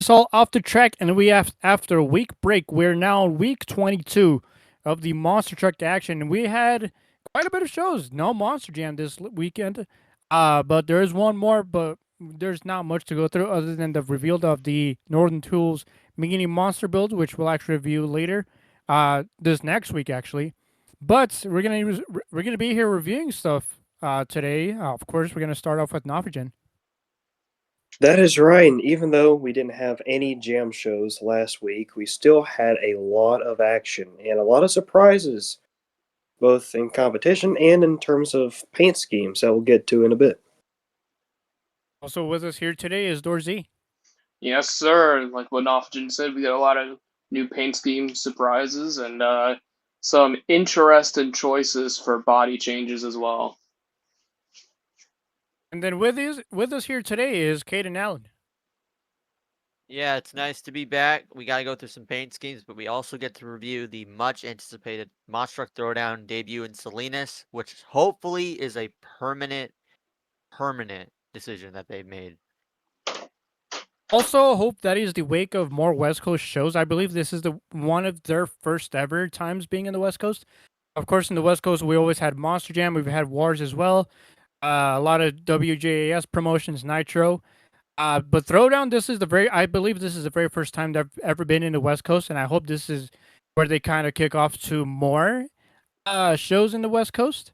It's all off the track, and we have after a week break, we're now on week 22 of the Monster Truck action. We had quite a bit of shows. No Monster Jam this weekend, but there is one more. But there's not much to go through other than the reveal of the Northern Tools mini monster build, which we'll actually review later, this next week actually. But we're gonna be here reviewing stuff today. Of course, we're gonna start off with Novogen. That is right. And even though we didn't have any jam shows last week, we still had a lot of action and a lot of surprises, both in competition and in terms of paint schemes that we'll get to in a bit. Also with us here today is Dorzy. Yes, sir. Like what Nofgen said, we got a lot of new paint scheme surprises and some interesting choices for body changes as well. And then with us here today is Caden Allen. Yeah, it's nice to be back. We got to go through some paint schemes, but we also get to review the much anticipated Monster Truck Throwdown debut in Salinas, which hopefully is a permanent decision that they've made. Also, hope that is the wake of more West Coast shows. I believe this is the one of their first ever times being in the West Coast. Of course, in the West Coast, we always had Monster Jam. We've had Wars as well. A lot of WJAS promotions, Nitro. But Throwdown, I believe this is the very first time they've ever been in the West Coast, and I hope this is where they kind of kick off to more shows in the West Coast.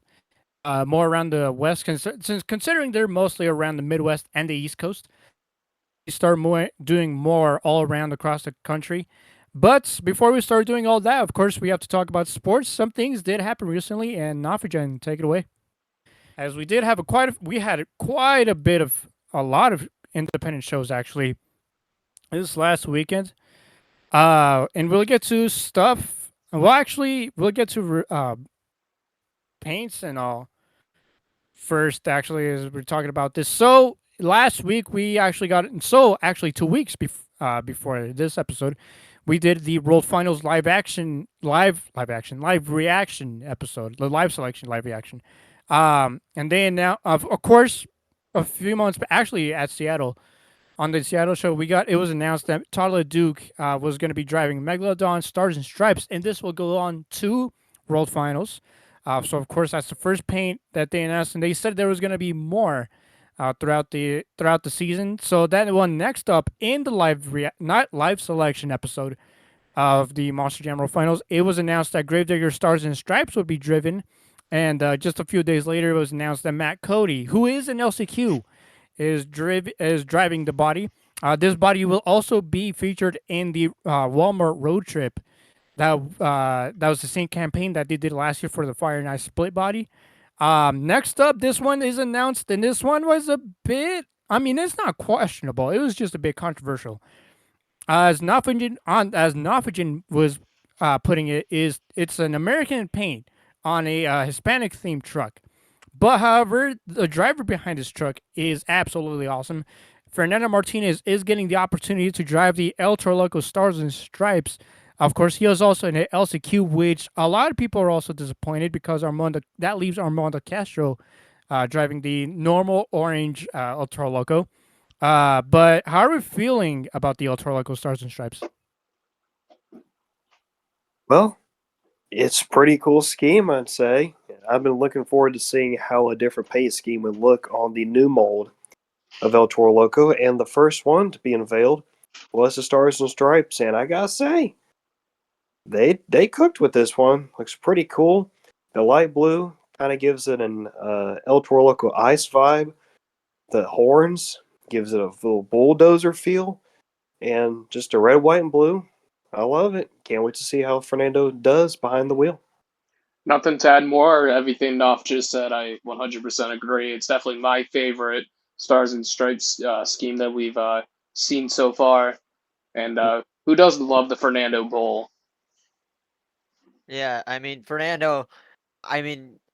More around the West, since considering they're mostly around the Midwest and the East Coast. Start doing more all around across the country. But before we start doing all that, of course, we have to talk about sports. Some things did happen recently, and Nafijan, take it away. As we did have we had quite a lot of independent shows actually this last weekend. And we'll get to stuff. Well, actually, we'll get to paints and all first. Actually, as we're talking about this, so last week we actually got it. So actually, 2 weeks before this episode, we did the World Finals live reaction episode, the live selection live reaction. And they now, of course, a few months, actually at Seattle, on the Seattle show, it was announced that Tyler Duke was going to be driving Megalodon, Stars and Stripes, and this will go on to World Finals. So of course that's the first paint that they announced, and they said there was going to be more throughout the season. So that one next up in the not live selection episode of the Monster Jam World Finals, it was announced that Gravedigger Stars and Stripes would be driven, and just a few days later, it was announced that Matt Cody, who is an LCQ, is driving the body. This body will also be featured in the Walmart road trip. That was the same campaign that they did last year for the Fire and Ice split body. Next up, this one is announced, and this one was a bit. I mean, it's not questionable. It was just a bit controversial. As Nofagen was putting it's an American paint on a Hispanic themed truck. But however, the driver behind this truck is absolutely awesome. Fernando Martinez is getting the opportunity to drive the El Toro Loco Stars and Stripes. Of course, he was also in the LCQ, which a lot of people are also disappointed because that leaves Armando Castro driving the normal orange El Toro Loco. But how are we feeling about the El Toro Loco Stars and Stripes? Well, it's a pretty cool scheme, I'd say. I've been looking forward to seeing how a different paint scheme would look on the new mold of El Toro Loco, and the first one to be unveiled was the Stars and Stripes, and I gotta say, they cooked with this one. Looks pretty cool. The light blue kind of gives it an El Toro Loco ice vibe. The horns gives it a little bulldozer feel, and just a red, white, and blue. I love it. Can't wait to see how Fernando does behind the wheel. Nothing to add more. Everything Nof just said, I 100% agree. It's definitely my favorite Stars and Stripes scheme that we've seen so far. And who doesn't love the Fernando Bowl? Yeah, Fernando,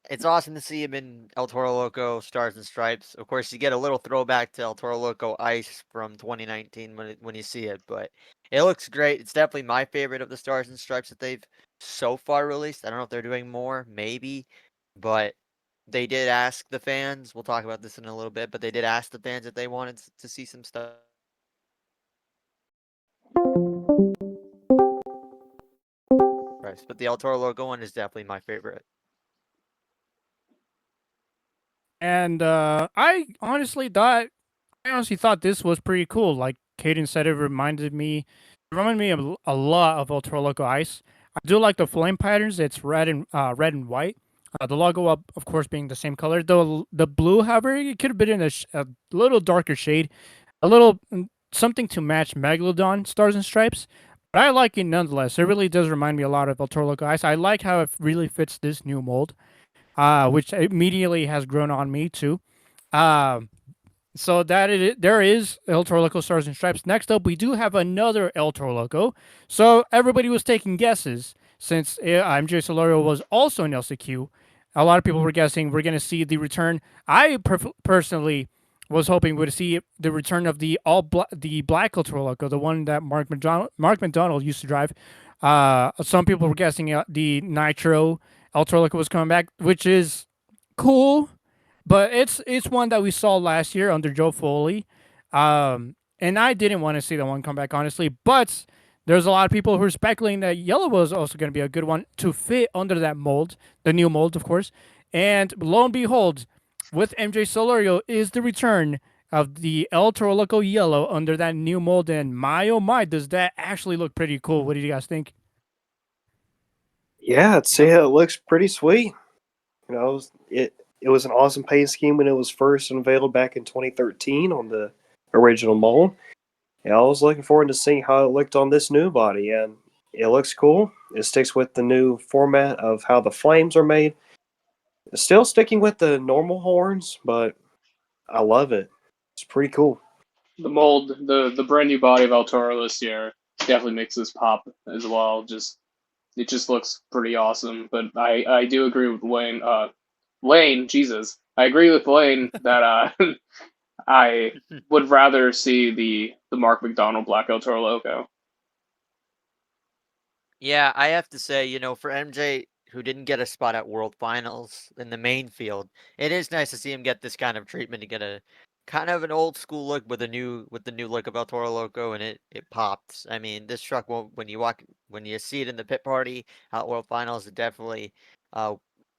it's awesome to see him in El Toro Loco Stars and Stripes. Of course, you get a little throwback to El Toro Loco Ice from 2019 when you see it, but it looks great. It's definitely my favorite of the Stars and Stripes that they've so far released. I don't know if they're doing more, maybe, but they did ask the fans. We'll talk about this in a little bit, but they did ask the fans if they wanted to see some stuff Stripes, but the El Toro Loco one is definitely my favorite. And I honestly thought this was pretty cool. Like Caden said, it reminded me a lot of El Toro Loco Ice. I do like the flame patterns. It's red and white. The logo, of course, being the same color. The blue, however, it could have been in a little darker shade, a little something to match Megalodon Stars and Stripes. But I like it nonetheless. It really does remind me a lot of El Toro Loco Ice. I like how it really fits this new mold, which immediately has grown on me too. Um, so there is El Toro Loco Stars and Stripes. Next up, we do have another El Toro Loco. So everybody was taking guesses since MJ Solorio was also in LCQ. A lot of people were guessing we're going to see the return. I personally was hoping we'd see the return of the black El Toro Loco, the one that Mark McDonald used to drive. Some people were guessing the Nitro El Toro Loco was coming back, which is cool, but it's one that we saw last year under Joe Foley, and I didn't want to see that one come back honestly. But there's a lot of people who are speculating that yellow was also going to be a good one to fit under that mold, the new mold, of course. And lo and behold, with MJ Solorio is the return of the El Toro Loco yellow under that new mold. And my oh my, does that actually look pretty cool? What do you guys think? Yeah, I'd say it looks pretty sweet. You know, it was an awesome paint scheme when it was first unveiled back in 2013 on the original mold. Yeah, I was looking forward to seeing how it looked on this new body, and it looks cool. It sticks with the new format of how the flames are made. Still sticking with the normal horns, but I love it. It's pretty cool. The mold, the brand new body of El Toro this year definitely makes this pop as well. It just looks pretty awesome. But I do agree with Wayne. Lane, Jesus, I agree with Lane that I would rather see the Mark McDonald Black El Toro Loco. Yeah, I have to say, for MJ, who didn't get a spot at World Finals in the main field, it is nice to see him get this kind of treatment to get a kind of an old school look with the new look of El Toro Loco, and it pops. I mean, this truck will when you see it in the pit party at World Finals, it definitely uh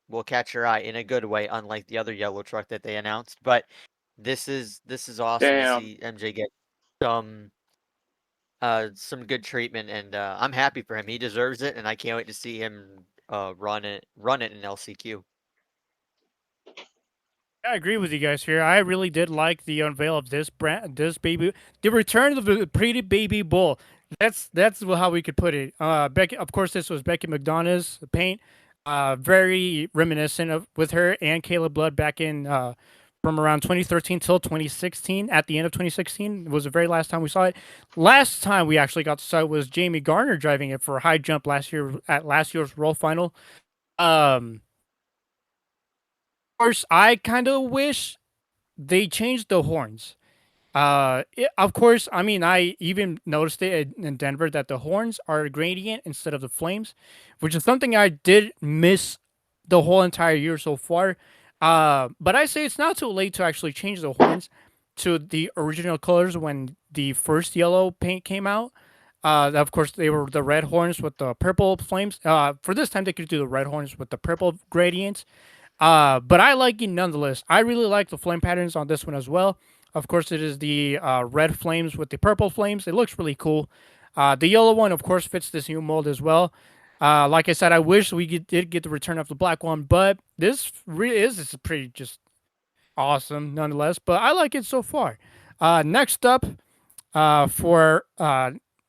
will catch your eye in a good way, unlike the other yellow truck that they announced. But this is awesome to Damn. see MJ get some good treatment, and I'm happy for him. He deserves it, and I can't wait to see him run it in LCQ. I agree with you guys here. I really did like the unveil of this baby, the return of the pretty baby bull. That's how we could put it. Becky, of course, this was Becky McDonough's paint. Very reminiscent of with her and Caleb Blood back in from around 2013 till 2016. At the end of 2016 was the very last time we saw it. Last time we actually got to saw it was Jamie Garner driving it for a high jump last year at last year's World Final. Course, I kind of wish they changed the horns. Of course, I mean, I even noticed it in Denver that the horns are a gradient instead of the flames, which is something I did miss the whole entire year so far. But I say it's not too late to actually change the horns to the original colors when the first yellow paint came out. Of course, they were the red horns with the purple flames. For this time, they could do the red horns with the purple gradients. But I like it nonetheless. I really like the flame patterns on this one as well. Of course, it is the red flames with the purple flames. It looks really cool. The yellow one, of course, fits this new mold as well. Like I said, I wish we did get the return of the black one, but this really is pretty just awesome nonetheless. But I like it so far. Next up, for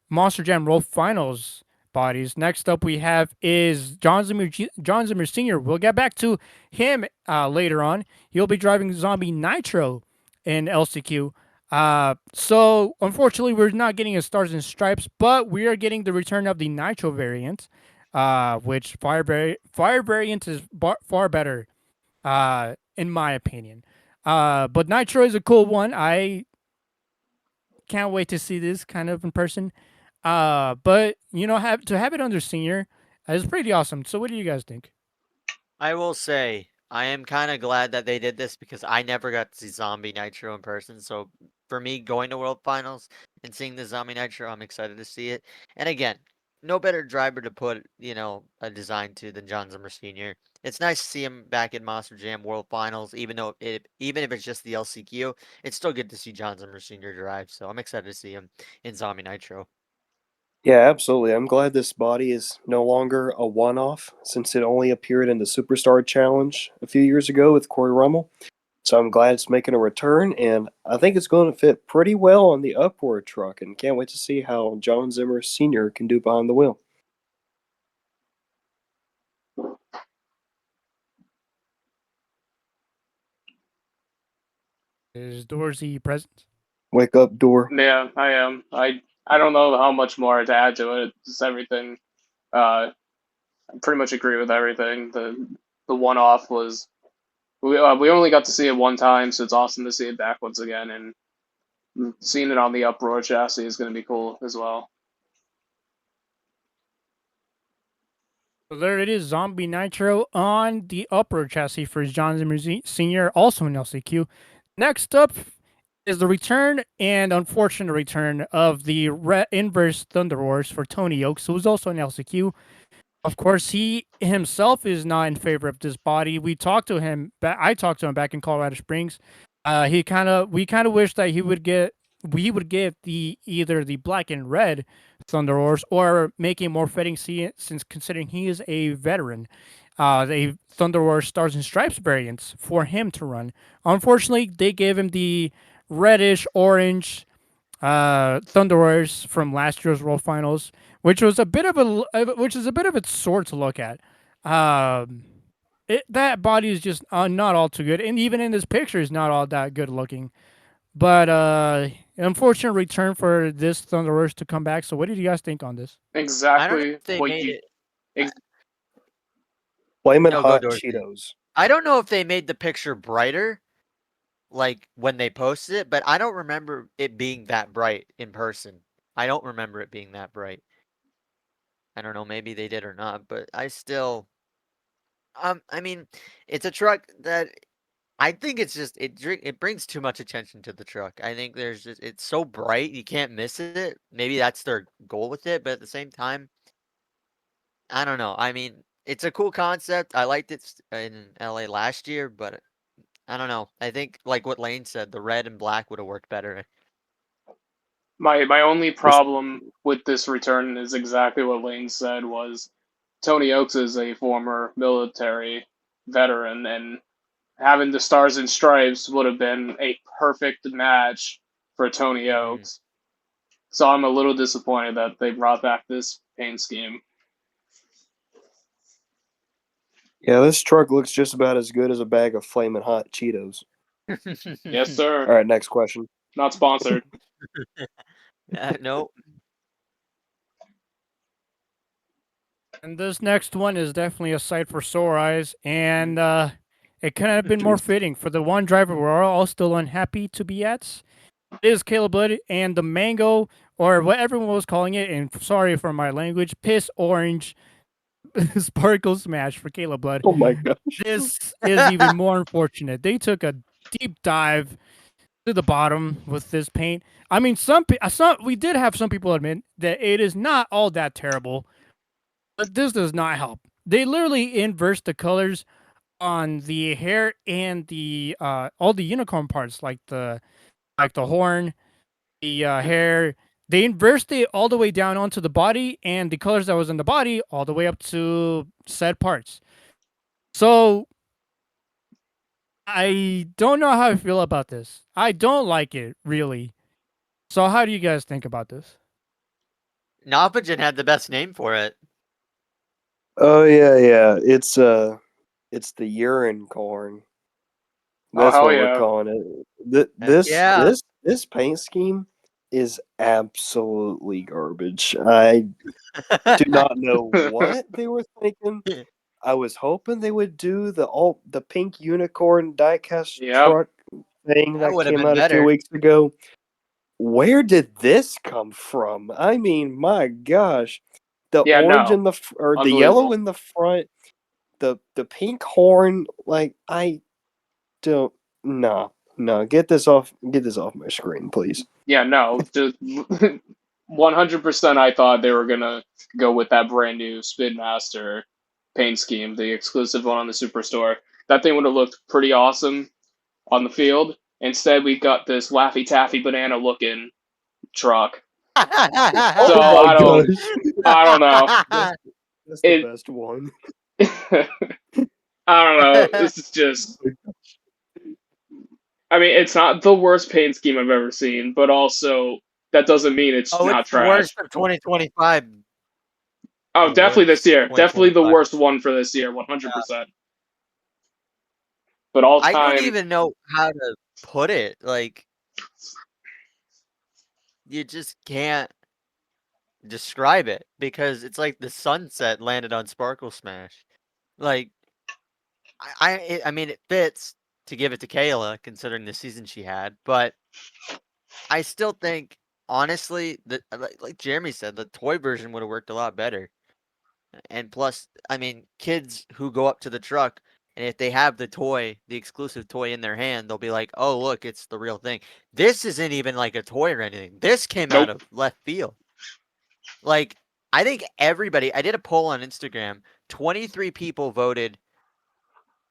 Monster Jam World Finals bodies. Next up, we have is John Zimmer Sr. We'll get back to him later on. He'll be driving Zombie Nitro in LCQ. So unfortunately, we're not getting a Stars and Stripes, but we are getting the return of the Nitro variant, which Fire variant is far better, in my opinion. But Nitro is a cool one. I can't wait to see this kind of in person. But have it under senior is pretty awesome. So what do you guys think? I will say I am kind of glad that they did this because I never got to see Zombie Nitro in person. So for me, going to World Finals and seeing the Zombie Nitro, I'm excited to see it. And again, no better driver to put, a design to than John Zimmer Sr. It's nice to see him back in Monster Jam World Finals, even if it's just the LCQ, it's still good to see John Zimmer Sr. drive. So I'm excited to see him in Zombie Nitro. Yeah, absolutely. I'm glad this body is no longer a one off since it only appeared in the Superstar Challenge a few years ago with Corey Rummel. So I'm glad it's making a return, and I think it's going to fit pretty well on the Uproar truck, and can't wait to see how John Zimmer Sr. can do behind the wheel. Is Dorsey present? Wake up, Door. Yeah, I am. I don't know how much more to add to it. Just everything. I pretty much agree with everything. The one off was we only got to see it one time, so it's awesome to see it back once again, and seeing it on the Uproar chassis is going to be cool as well. So there it is, Zombie Nitro on the Uproar chassis for John Zimmer Sr., also in LCQ. Next up is the return and unfortunate return of the Inverse Thunder Wars for Tony Oaks, who was also in LCQ. Of course, he himself is not in favor of this body. We talked to him. I talked to him back in Colorado Springs. We kind of wish that we would get either the black and red Thunder Wars or make it more fitting. Since considering he is a veteran, the Thunder Wars Stars and Stripes variants for him to run. Unfortunately, they gave him the reddish orange Thunder Wars from last year's World Finals, which is a bit of a sore to look at. That body is just not all too good, and even in this picture, is not all that good looking. But unfortunate return for this Thunder Wars to come back. So, what did you guys think on this? I don't know Exactly if they what made you. it. Flamin' No, go hot Dorsey. Cheetos. I don't know if they made the picture brighter, like when they posted it, but I don't remember it being that bright in person. I don't remember it being that bright. I don't know, maybe they did or not, but I still, I mean, it's a truck that I think it's just it brings too much attention to the truck. I think it's so bright you can't miss it. Maybe that's their goal with it, but at the same time, I don't know. I mean, it's a cool concept. I liked it in LA last year, but I don't know. I think like what Lane said, the red and black would have worked better. My only problem with this return is exactly what Lane said was Tony Oaks is a former military veteran, and having the Stars and Stripes would have been a perfect match for Tony Oaks. So I'm a little disappointed that they brought back this paint scheme. Yeah, this truck looks just about as good as a bag of Flamin' Hot Cheetos. Yes, All sir. right, next question. Not sponsored. No. And this next one is definitely a sight for sore eyes, and it couldn't have been more fitting for the one driver we're all still unhappy to be at. It is Caleb Blood and the mango, or what everyone was calling it, and sorry for my language, piss orange sparkle smash for Caleb Blood. Oh my gosh. This is even more unfortunate. They took a deep dive to the bottom with this paint. I mean, we did have some people admit that it is not all that terrible, but this does not help. They literally inverse the colors on the hair and the all the unicorn parts, like the horn, the hair. They inversed it all the way down onto the body, and the colors that was in the body all the way up to said parts. So I don't know how I feel about this. I don't like it, really. So how do you guys think about this? Nopogen had the best name for it. Oh yeah. It's the urine corn. Oh, That's hell what we're yeah. calling it. Yeah. This paint scheme is absolutely garbage. I do not know what they were thinking. I was hoping they would do the pink unicorn diecast Yep. truck thing That that would have came been out a few better. weeks ago. Where did this come from? I mean, my gosh, the Yeah, orange no. in the or the yellow Unbelievable. in the front, the pink horn. Like I don't. No, get this off my screen, please. Yeah, no. Just 100% I thought they were gonna go with that brand new Spin Master paint scheme, the exclusive one on the Superstore. That thing would have looked pretty awesome on the field. Instead, we got this Laffy Taffy banana looking truck. So Oh my I don't know. That's the It best one. I don't know. This is just. I mean, it's not the worst paint scheme I've ever seen, but also that doesn't mean it's not it's the trash. worst of 2025. Oh, The definitely this worst year. Definitely the 2025. worst one for this year, 100%. But all I don't time, even know how to put it. Like, you just can't describe it because it's like the sunset landed on Sparkle Smash. Like, I mean, it fits to give it to Kayla considering the season she had, but I still think, honestly, that like Jeremy said, the toy version would have worked a lot better. And plus, I mean, kids who go up to the truck and if they have the toy, the exclusive toy in their hand, they'll be like, "Oh, look, it's the real thing." This isn't even like a toy or anything. This came out nope. of left field. Like, I think everybody, I did a poll on Instagram. 23 people voted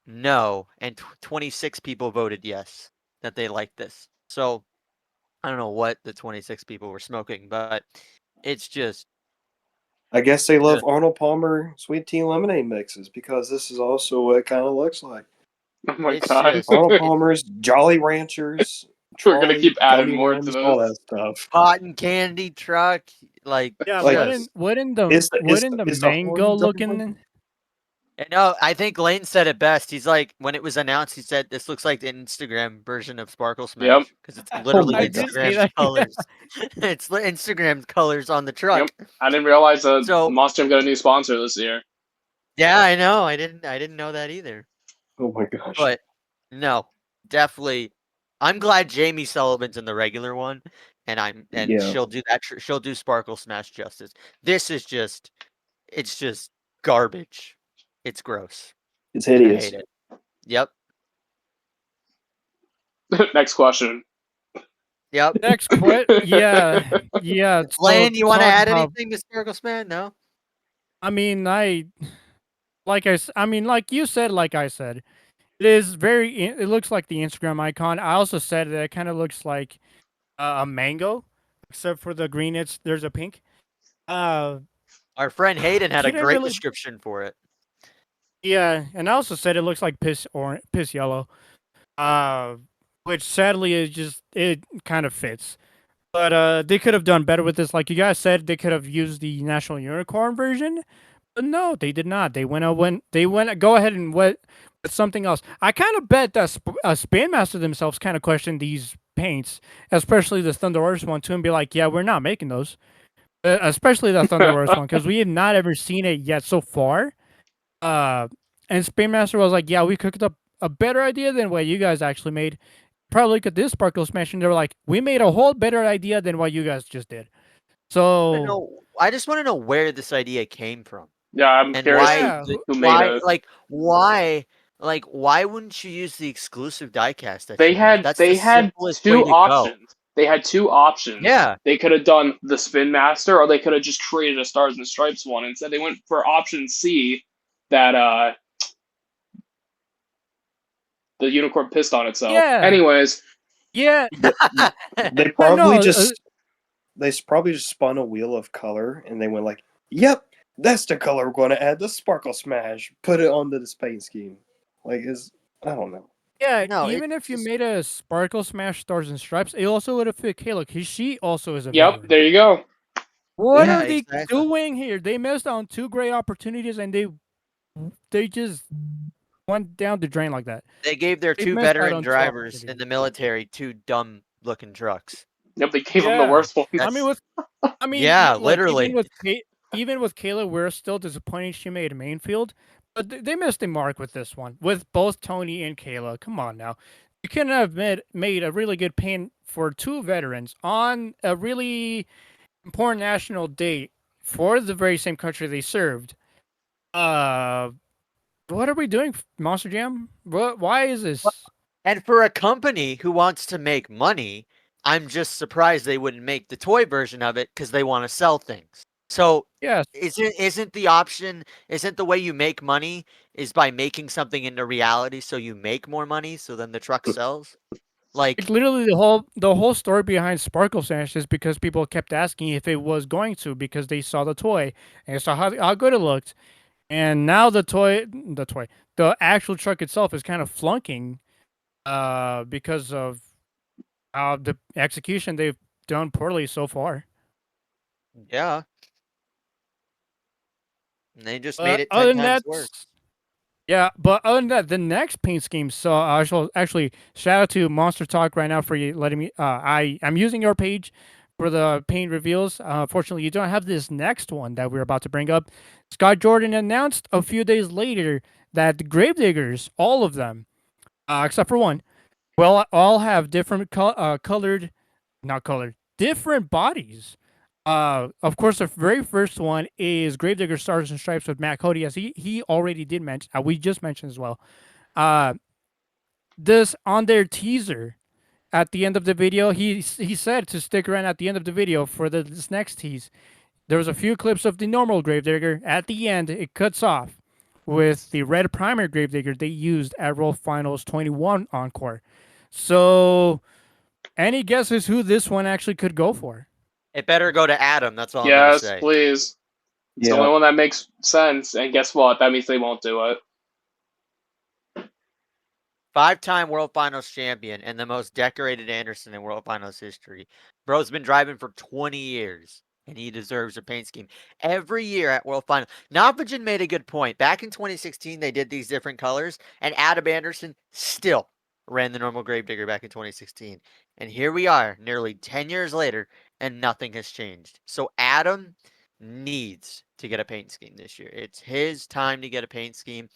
no, and 26 people voted yes, that they liked this. So, I don't know what the 26 people were smoking, but it's just I guess they love Arnold Palmer sweet tea lemonade mixes because this is also what it kind of looks like. Oh my it's god. just Arnold Palmer's, Jolly Ranchers, We're gonna Trolley, keep adding gummy more to worms, all that this. stuff. cotton candy truck, like, Yeah, Like, wouldn't the Is the mango horn done? looking? No, I think Lane said it best. He's like, when it was announced, he said, "This looks like the Instagram version of Sparkle Yep. Smash because it's literally my I God. did see Instagram that. colors. It's the Instagram colors on the truck." Yep. I didn't realize that So Monster Jam got a new sponsor this year. yeah, I know. I didn't know that either. Oh my gosh. But no, definitely. I'm glad Jamie Sullivan's in the regular one, and Yeah. she'll do that. She'll do Sparkle Smash justice. This is just, it's just garbage. It's gross. It's And I hideous. hate it. Yep. Next question. Yep. Next quit. Yeah, yeah. So Lane, you want to talk add about- anything to Sparkle Smash? No. I mean, I mean, like you said, like I said, it is very. It looks like the Instagram icon. I also said that it kind of looks like a mango, except for the green. There's a pink. Our friend Hayden had a Couldn't great really- description for it. Yeah, and I also said it looks like piss yellow. Which sadly is just it kind of fits. But they could have done better with this. Like you guys said, they could have used the National Unicorn version. But no, they did not. They went go ahead and went with something else. I kind of bet that Spin Master themselves kind of questioned these paints, especially the Thunder Horse one too, and be like, yeah, we're not making those. Especially the Thunder Horse one, because we had not ever seen it yet so far. And Spin Master was like, yeah, we cooked up a better idea than what you guys actually made. Probably look at this Sparkle Smash, and they were like, we made a whole better idea than what you guys just did. So I just want to know where this idea came from. Yeah, I'm And curious why- who made it. Why wouldn't you use the exclusive diecast? That They you made? had That's they the had simplest way two to go. options. They had two options. Yeah. They could have done the Spin Master, or they could have just created a Stars and Stripes one. Instead, they went for option C, that the unicorn pissed on itself. Yeah. Anyways, yeah, They no, probably probably just spun a wheel of color and they went like, "Yep, that's the color we're going to add the Sparkle Smash. Put it onto the paint scheme." Like, I don't know. yeah. No, Even it's if you just- made a Sparkle Smash Stars and Stripes, it also would have fit Kayla, because she also is a yep, veteran. there you go. What Yeah, are they exactly. doing here? They missed on two great opportunities, and they just went down the drain like that. They gave their They two missed out veteran on two drivers in opportunities. the military two dumb looking trucks. Yep, they gave him the Yeah. worst one. I mean, Yeah, like, literally. even with Kayla, we're still disappointed she made a main field, but they missed the mark with this one, with both Tony and Kayla. Come on now, you couldn't have made a really good paint for two veterans on a really important national date for the very same country they served. What are we doing, Monster Jam? Why is this? And for a company who wants to make money, I'm just surprised they wouldn't make the toy version of it because they want to sell things. So Yes, isn't the option, isn't the way you make money is by making something into reality so you make more money so then the truck sells? it's Like, literally the whole story behind Sparkle Smash is because people kept asking if it was going to because they saw the toy and saw how good it looked, and now the actual truck itself is kind of flunking, because of the execution they've done poorly so far. yeah, and they just made But it other 10 than times that, worse. yeah. But other than that, the next paint scheme. So I shall actually shout out to Monster Talk right now for you letting me. I'm using your page for the paint reveals. Fortunately, you don't have this next one that we're about to bring up. Scott Jordan announced a few days later that the Gravediggers, all of them, except for one, well, all have different colored, not colored, different bodies. Of course, the very first one is Gravedigger Stars and Stripes with Matt Cody, as he already did mention. We just mentioned as well. Uh, this on their teaser at the end of the video, he said to stick around at the end of the video for this next tease. There was a few clips of the normal Gravedigger. At the end, it cuts off with the red primer Gravedigger they used at World Finals 21 Encore. So, any guesses who this one actually could go for? It better go to Adam. That's all I'm gonna Yes, say. please. It's the Yeah. only one that makes sense. And guess what? That means they won't do it. 5-time World Finals champion and the most decorated Anderson in World Finals history. Bro's been driving for 20 years, and he deserves a paint scheme. Every year at World Finals, Navajan made a good point. Back in 2016, they did these different colors, and Adam Anderson still ran the normal Gravedigger back in 2016. And here we are, nearly 10 years later, and nothing has changed. So Adam needs to get a paint scheme this year. It's his time to get a paint scheme.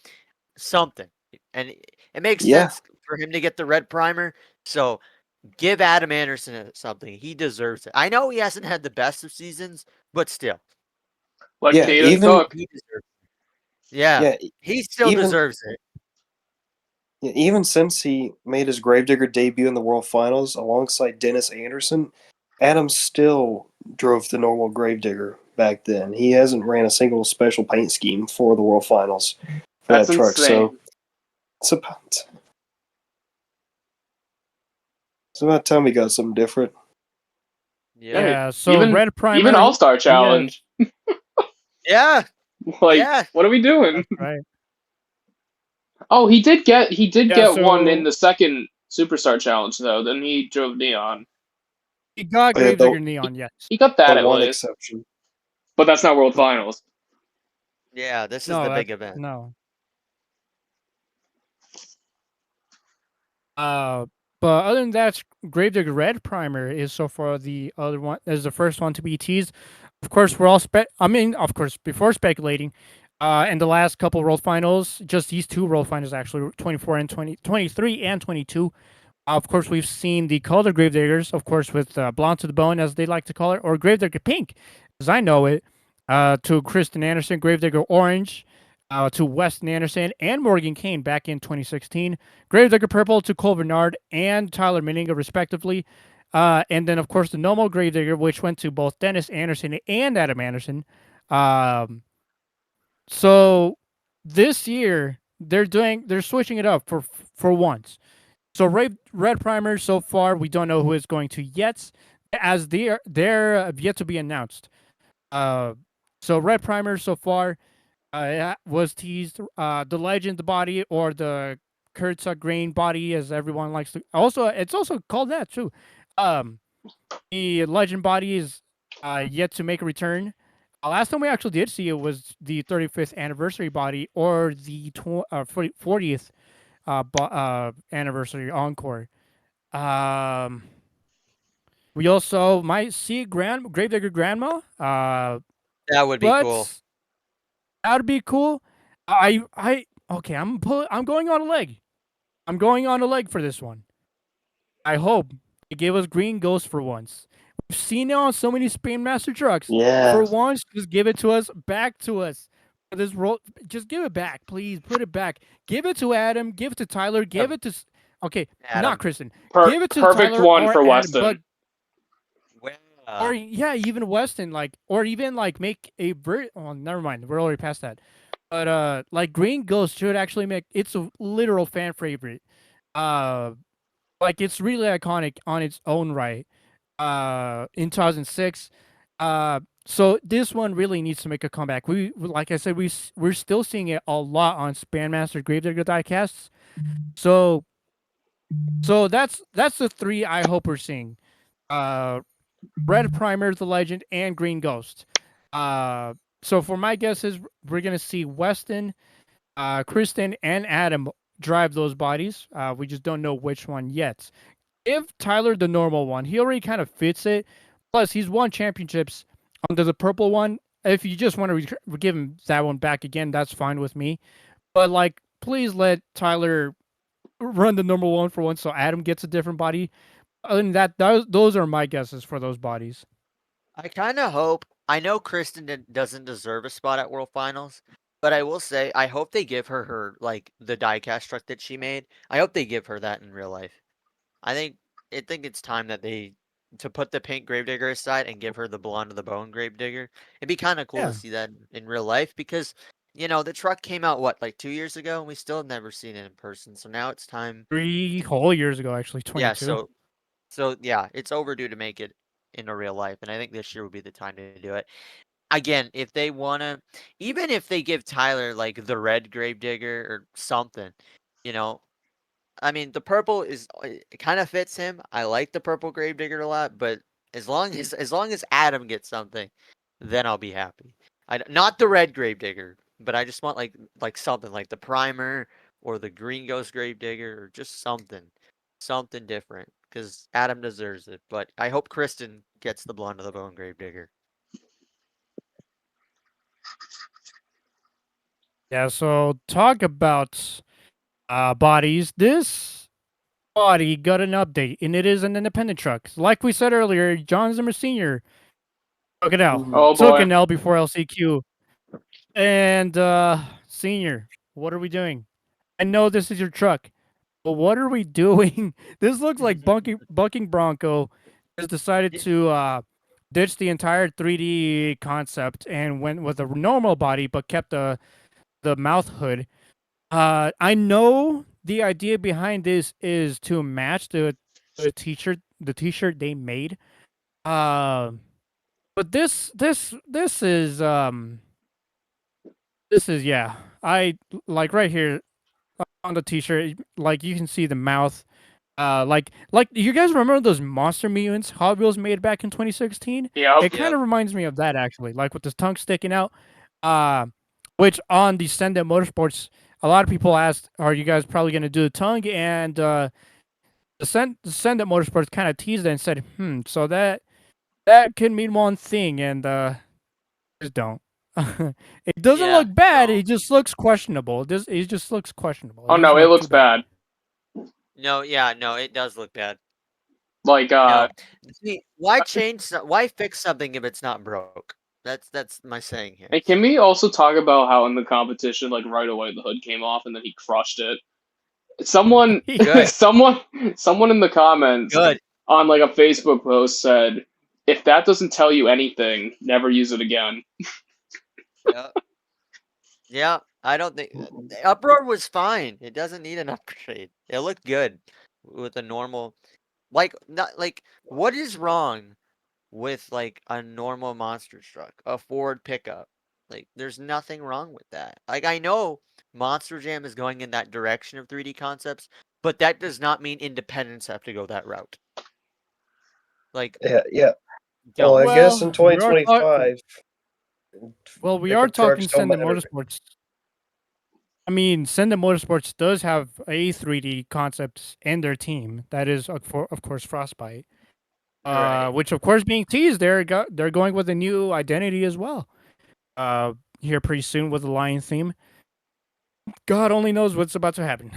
Something. And it makes Yeah. sense for him to get the red primer. So give Adam Anderson something. He deserves it. I know he hasn't had the best of seasons, but still, Like Yeah. Caden Even Cook. he deserves it. Yeah, yeah. he still Even deserves it. even since he made his Gravedigger debut in the World Finals alongside Dennis Anderson, Adam still drove the normal Gravedigger back then. He hasn't ran a single special paint scheme for the World Finals for That's that truck. So insane. it's about time we got something different. Yeah. Hey, Yeah, so even red primer. even All Star Yes, Challenge. Yeah. Like, Yeah. what are we doing? that's right. Oh, he did Yeah, get one in so the second Superstar Challenge though. Then he drove Neon. he got Oh, yeah, Gravedigger Neon, yes. He got the that at one least, exception. but that's not World Finals. Yeah. This is No, the that's big event. no. Uh, but other than that, Gravedigger Red Primer is so far the other one is the first one to be teased. Of course, we're all of course, before speculating, in the last couple World Finals, just these two World Finals actually, 24 and 23 and 22. Of course, we've seen the color Gravediggers, of course, with blonde to the bone, as they like to call it, or Gravedigger Pink, as I know it, to Kristen Anderson, Gravedigger Orange, to Weston Anderson and Morgan Kane back in 2016, Gravedigger Purple to Cole Bernard and Tyler Meninga, respectively. And then, of course, the normal Gravedigger, which went to both Dennis Anderson and Adam Anderson. Um, so this year, they're switching it up for once. So red primer so far we don't know who is going to yet, as they're yet to be announced. Uh, so red primer so far was teased. The legend body or the Kurtzak grain body, as everyone likes to. Also, it's also called that too. Um, the legend body is yet to make a return. Last time we actually did see it was the 35th anniversary body or the 40th anniversary encore. Um, we also might see Gravedigger Grandma. That would be cool. But that'd be cool. Okay. I'm going on a leg. I'm going on a leg for this one. I hope they give us Green Ghost for once. We've seen it on so many Spain Master trucks. Yeah. For once, just give it to us, back to us. For this role, just give it back, please. Put it back. Give it to Adam. Give it to Tyler. Give it to. Okay, Adam. not Kristen. Give it to Perfect Tyler one or for Adam, Weston. but Or yeah, even Weston, or even make a oh, never mind. We're already past that. But like Green Ghost should actually make it's a literal fan favorite. Uh, it's really iconic on its own right. In 2006. So this one really needs to make a comeback. Like I said, we're still seeing it a lot on Spandmaster Gravedigger diecasts. So that's the three I hope we're seeing. Uh, Red Primer, the Legend, and Green Ghost. Uh, so for my guesses, we're gonna see Weston, Kristen, and Adam drive those bodies. We just don't know which one yet. Give Tyler the normal one. He already kind of fits it. Plus, he's won championships under the purple one. If you just want to give him that one back again, that's fine with me. But please let Tyler run the normal one for once, so Adam gets a different body. Other than that, those are my guesses for those bodies. I kind of hope. I know Kristen doesn't deserve a spot at World Finals, but I will say I hope they give her the diecast truck that she made. I hope they give her that in real life. I think it's time that they to put the pink Gravedigger aside and give her the blonde of the bone Gravedigger. It'd be kind of cool Yeah. to see that in real life because the truck came out like 2 years ago and we still have never seen it in person. So now it's time. 3 whole years ago, actually, Yeah. 22. So yeah, it's overdue to make it into real life, and I think this year would be the time to do it. Again, if they wanna, even if they give Tyler like the red Gravedigger or something, you know, I mean, the purple it kind of fits him. I like the purple Gravedigger a lot, but as long as Adam gets something, then I'll be happy. Not the red Gravedigger, but I just want like something like the primer or the green ghost Gravedigger or just something different because Adam deserves it. But I hope Kristen gets the blonde of the bone Gravedigger. Yeah, so talk about bodies. This body got an update, and it is an independent truck. Like we said earlier, John Zimmer Sr. took an L. Mhm. Oh Took boy. an L before LCQ. And Senior, what are we doing? I know this is your truck, but what are we doing? This looks like Bucking Bronco has decided to ditch the entire 3D concept and went with a normal body, but kept the mouth hood. I know the idea behind this is to match the t-shirt they made. But this is yeah. I like right here on the t-shirt, like you can see the mouth. Like you guys remember those Monster Mutants Hot Wheels made back in 2016? Yep. It kind of reminds me of that actually, like with the tongue sticking out. Uh, which on the Send It Motorsports, a lot of people asked, "Are you guys probably going to do the tongue?" And the Send It Motorsports kind of teased it and said, so that could mean one thing," and just don't. It doesn't Yeah, look bad. no, It just looks questionable. It just looks questionable. Oh It no, doesn't it look looks too bad. bad. no, yeah, no, it does look bad. Like See, why change? Why fix something if it's not broke? That's my saying here. and can we also talk about how in the competition, like right away the hood came off and then he crushed it? Someone Good, someone in the comments good. on like a Facebook post said, if that doesn't tell you anything, never use it again. Yeah, yeah. I don't think the Uproar was fine. It doesn't need an upgrade. It looked good with a normal, not like what is wrong with like a normal monster truck, a Ford pickup? Like, there's nothing wrong with that. Like, I know Monster Jam is going in that direction of 3D concepts, but that does not mean independents have to go that route. Like, Yeah, yeah. Well, don't. I guess in Well, we are talking. 2025, Well, we are pickup trucks talking don't Send It matter. Motorsports. I mean, Send It Motorsports does have a 3D concept in their team. That is, of course, Frostbite. Right. Which of course being teased, they're going with a new identity as well. Here pretty soon with the Lion theme. God only knows what's about to happen.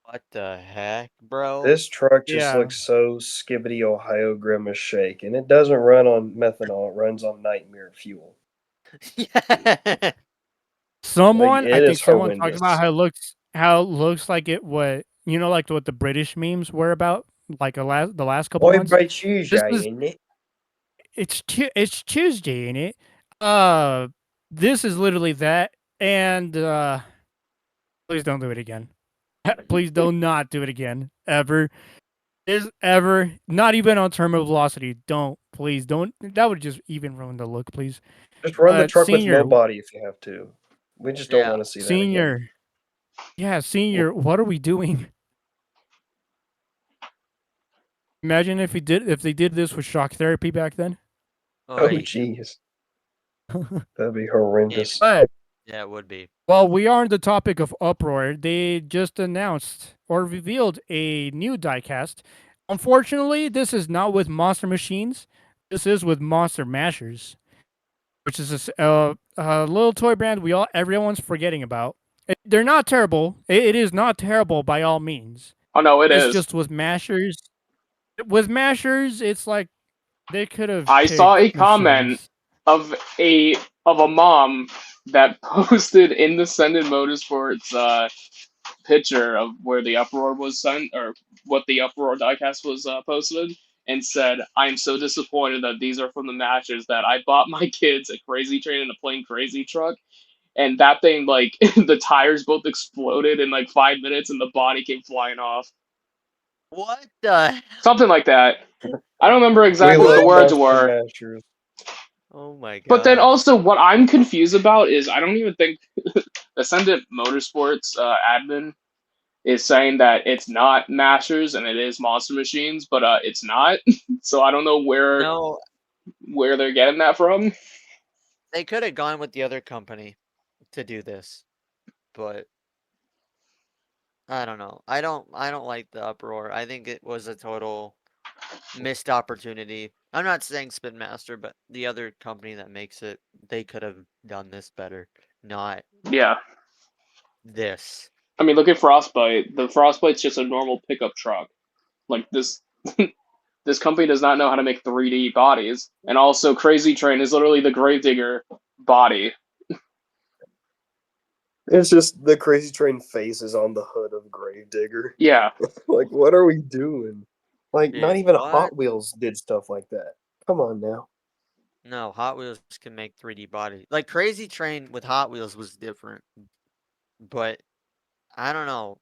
What the heck, bro? This truck just Yeah. looks so skibbity Ohio Grimace shake, and it doesn't run on methanol; it runs on nightmare fuel. Yeah. Like I it think is someone talked about horrendous. how it looks like it what like what the British memes were about, like the last couple Oi, months. bright shoes, This is ain't it? it's Tuesday, ain't it? This is literally that, and please don't do it again. Please do not do it again ever. Is ever not even on terminal velocity. Don't please don't. That would just even ruin the look. Please, Just run the truck with senior, no body if you have to. We just don't Yeah. want to see that again. senior, yeah, senior. What are we doing? Imagine if they did this with shock therapy back then. Oh, Oy. jeez. That'd be horrendous. But Yeah, it would be. while we are on the topic of Uproar, they just announced or revealed a new diecast. Unfortunately, this is not with Monster Machines. This is with Monster Mashers, which is a little toy brand everyone's forgetting about. They're not terrible. It is not terrible by all means. Oh no, it It's is. just with Mashers. With Mashers, it's like they could have. I saw a picked comment machines. of a mom that posted in the Sended Motorsports picture of where the uproar was sent, or what the uproar diecast was posted, and said, "I'm so disappointed that these are from the matches that I bought my kids a Crazy Train and a plain Crazy truck, and that thing like the tires both exploded in like 5 minutes and the body came flying off." What the? Something like that. I don't remember We exactly what the love words Monster were. Mashers. Oh my god. But then also, what I'm confused about is I don't even think Ascendant Motorsports admin is saying that it's not Masters and it is Monster Machines, but it's not. So I don't know No, where they're getting that from. they could have gone with the other company to do this, but I don't know. I don't like the uproar. I think it was a total missed opportunity. I'm not saying Spin Master, but the other company that makes it, they could have done this better, not Yeah, this. I mean, look at Frostbite. The Frostbite's just a normal pickup truck. Like this, this company does not know how to make 3D bodies. And also, Crazy Train is literally the Gravedigger body. It's just the Crazy Train faces on the hood of Gravedigger. Yeah, Like, what are we doing? Like, Dude, not even what? Hot Wheels did stuff like that. Come on now. No, Hot Wheels can make 3D bodies. Like Crazy Train with Hot Wheels was different, but I don't know.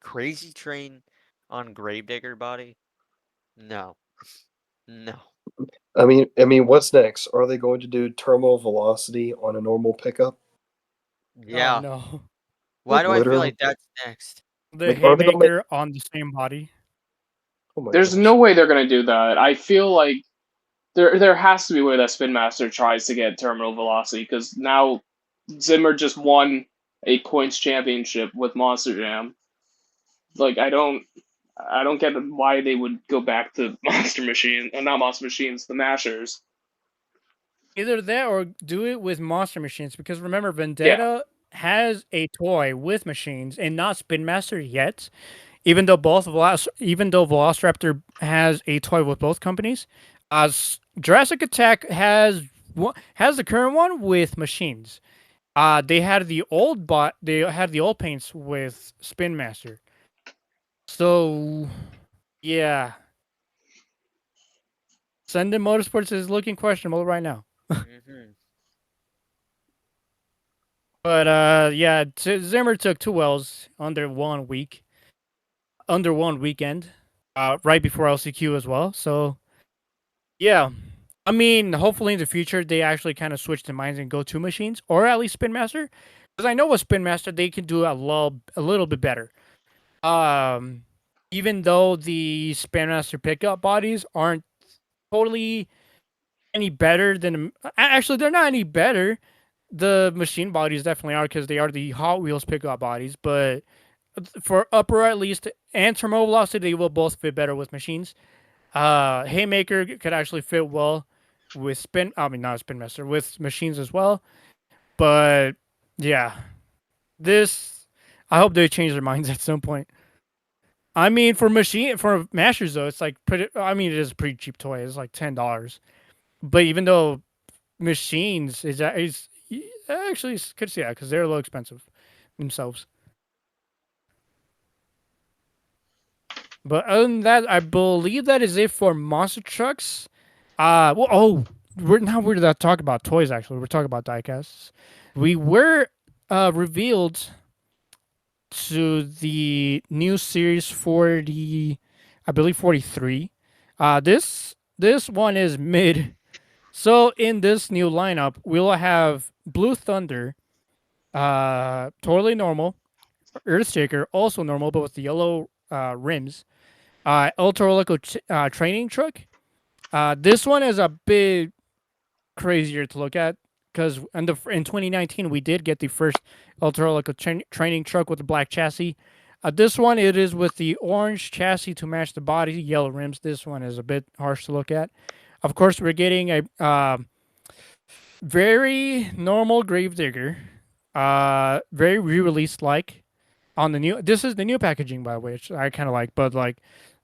Crazy Train on Gravedigger body? No. No. I mean, what's next? Are they going to do terminal velocity on a normal pickup? Oh Yeah. no, Why do I feel Literally. like that's next? the Like, are they gonna make? haymaker on the same body. Oh my there's gosh. no way they're gonna do that. I feel like there has to be a way that Spin Master tries to get terminal velocity because now Zimmer just won a points championship with Monster Jam. Like I don't get why they would go back to Monster Machine, not Monster Machines, the Mashers. Either that or do it with Monster Machines, because remember, Yeah, Vendetta has a toy with machines and not Spin Master yet. Even though Velociraptor has a toy with both companies, Jurassic Attack has the current one with machines. They had the old paints with Spin Master. So yeah, Sending Motorsports is looking questionable right now. Mm-hmm. But yeah, Zimmer took 2 L's under 1 weekend, right before LCQ as well. So yeah, I mean, hopefully in the future they actually kind of switch their minds and go to machines, or at least Spin Master, because I know with Spin Master they can do a little bit better. Even though the Spin Master pickup bodies aren't totally any better than, actually they're not any better. The machine bodies definitely are, because they are the Hot Wheels pickup bodies, but for Uproar at least and terminal velocity, they will both fit better with machines. Haymaker could actually fit well with not Spin Master, with machines as well. But yeah, this, I hope they change their minds at some point. I mean, for mashers though, it's like pretty. I mean, it is a pretty cheap toy. It's like $10. But even though machines is actually could see that, because they're a little expensive themselves. But other than that, I believe that is it for monster trucks. we're not talking about toys. Actually, we're talking about diecasts. We were revealed to the new series 40, I believe 43. This one is mid. So in this new lineup, we'll have Blue Thunder, totally normal. Earthshaker, also normal, but with the yellow rims. Ultra Loco training truck. This one is a bit crazier to look at because in 2019 we did get the first Ultra Loco training truck with the black chassis. This one it is with the orange chassis to match the body, yellow rims. This one is a bit harsh to look at. Of course, we're getting a very normal Gravedigger, very re-released like on the new. This is the new packaging, by the way, which I kind of like. But like,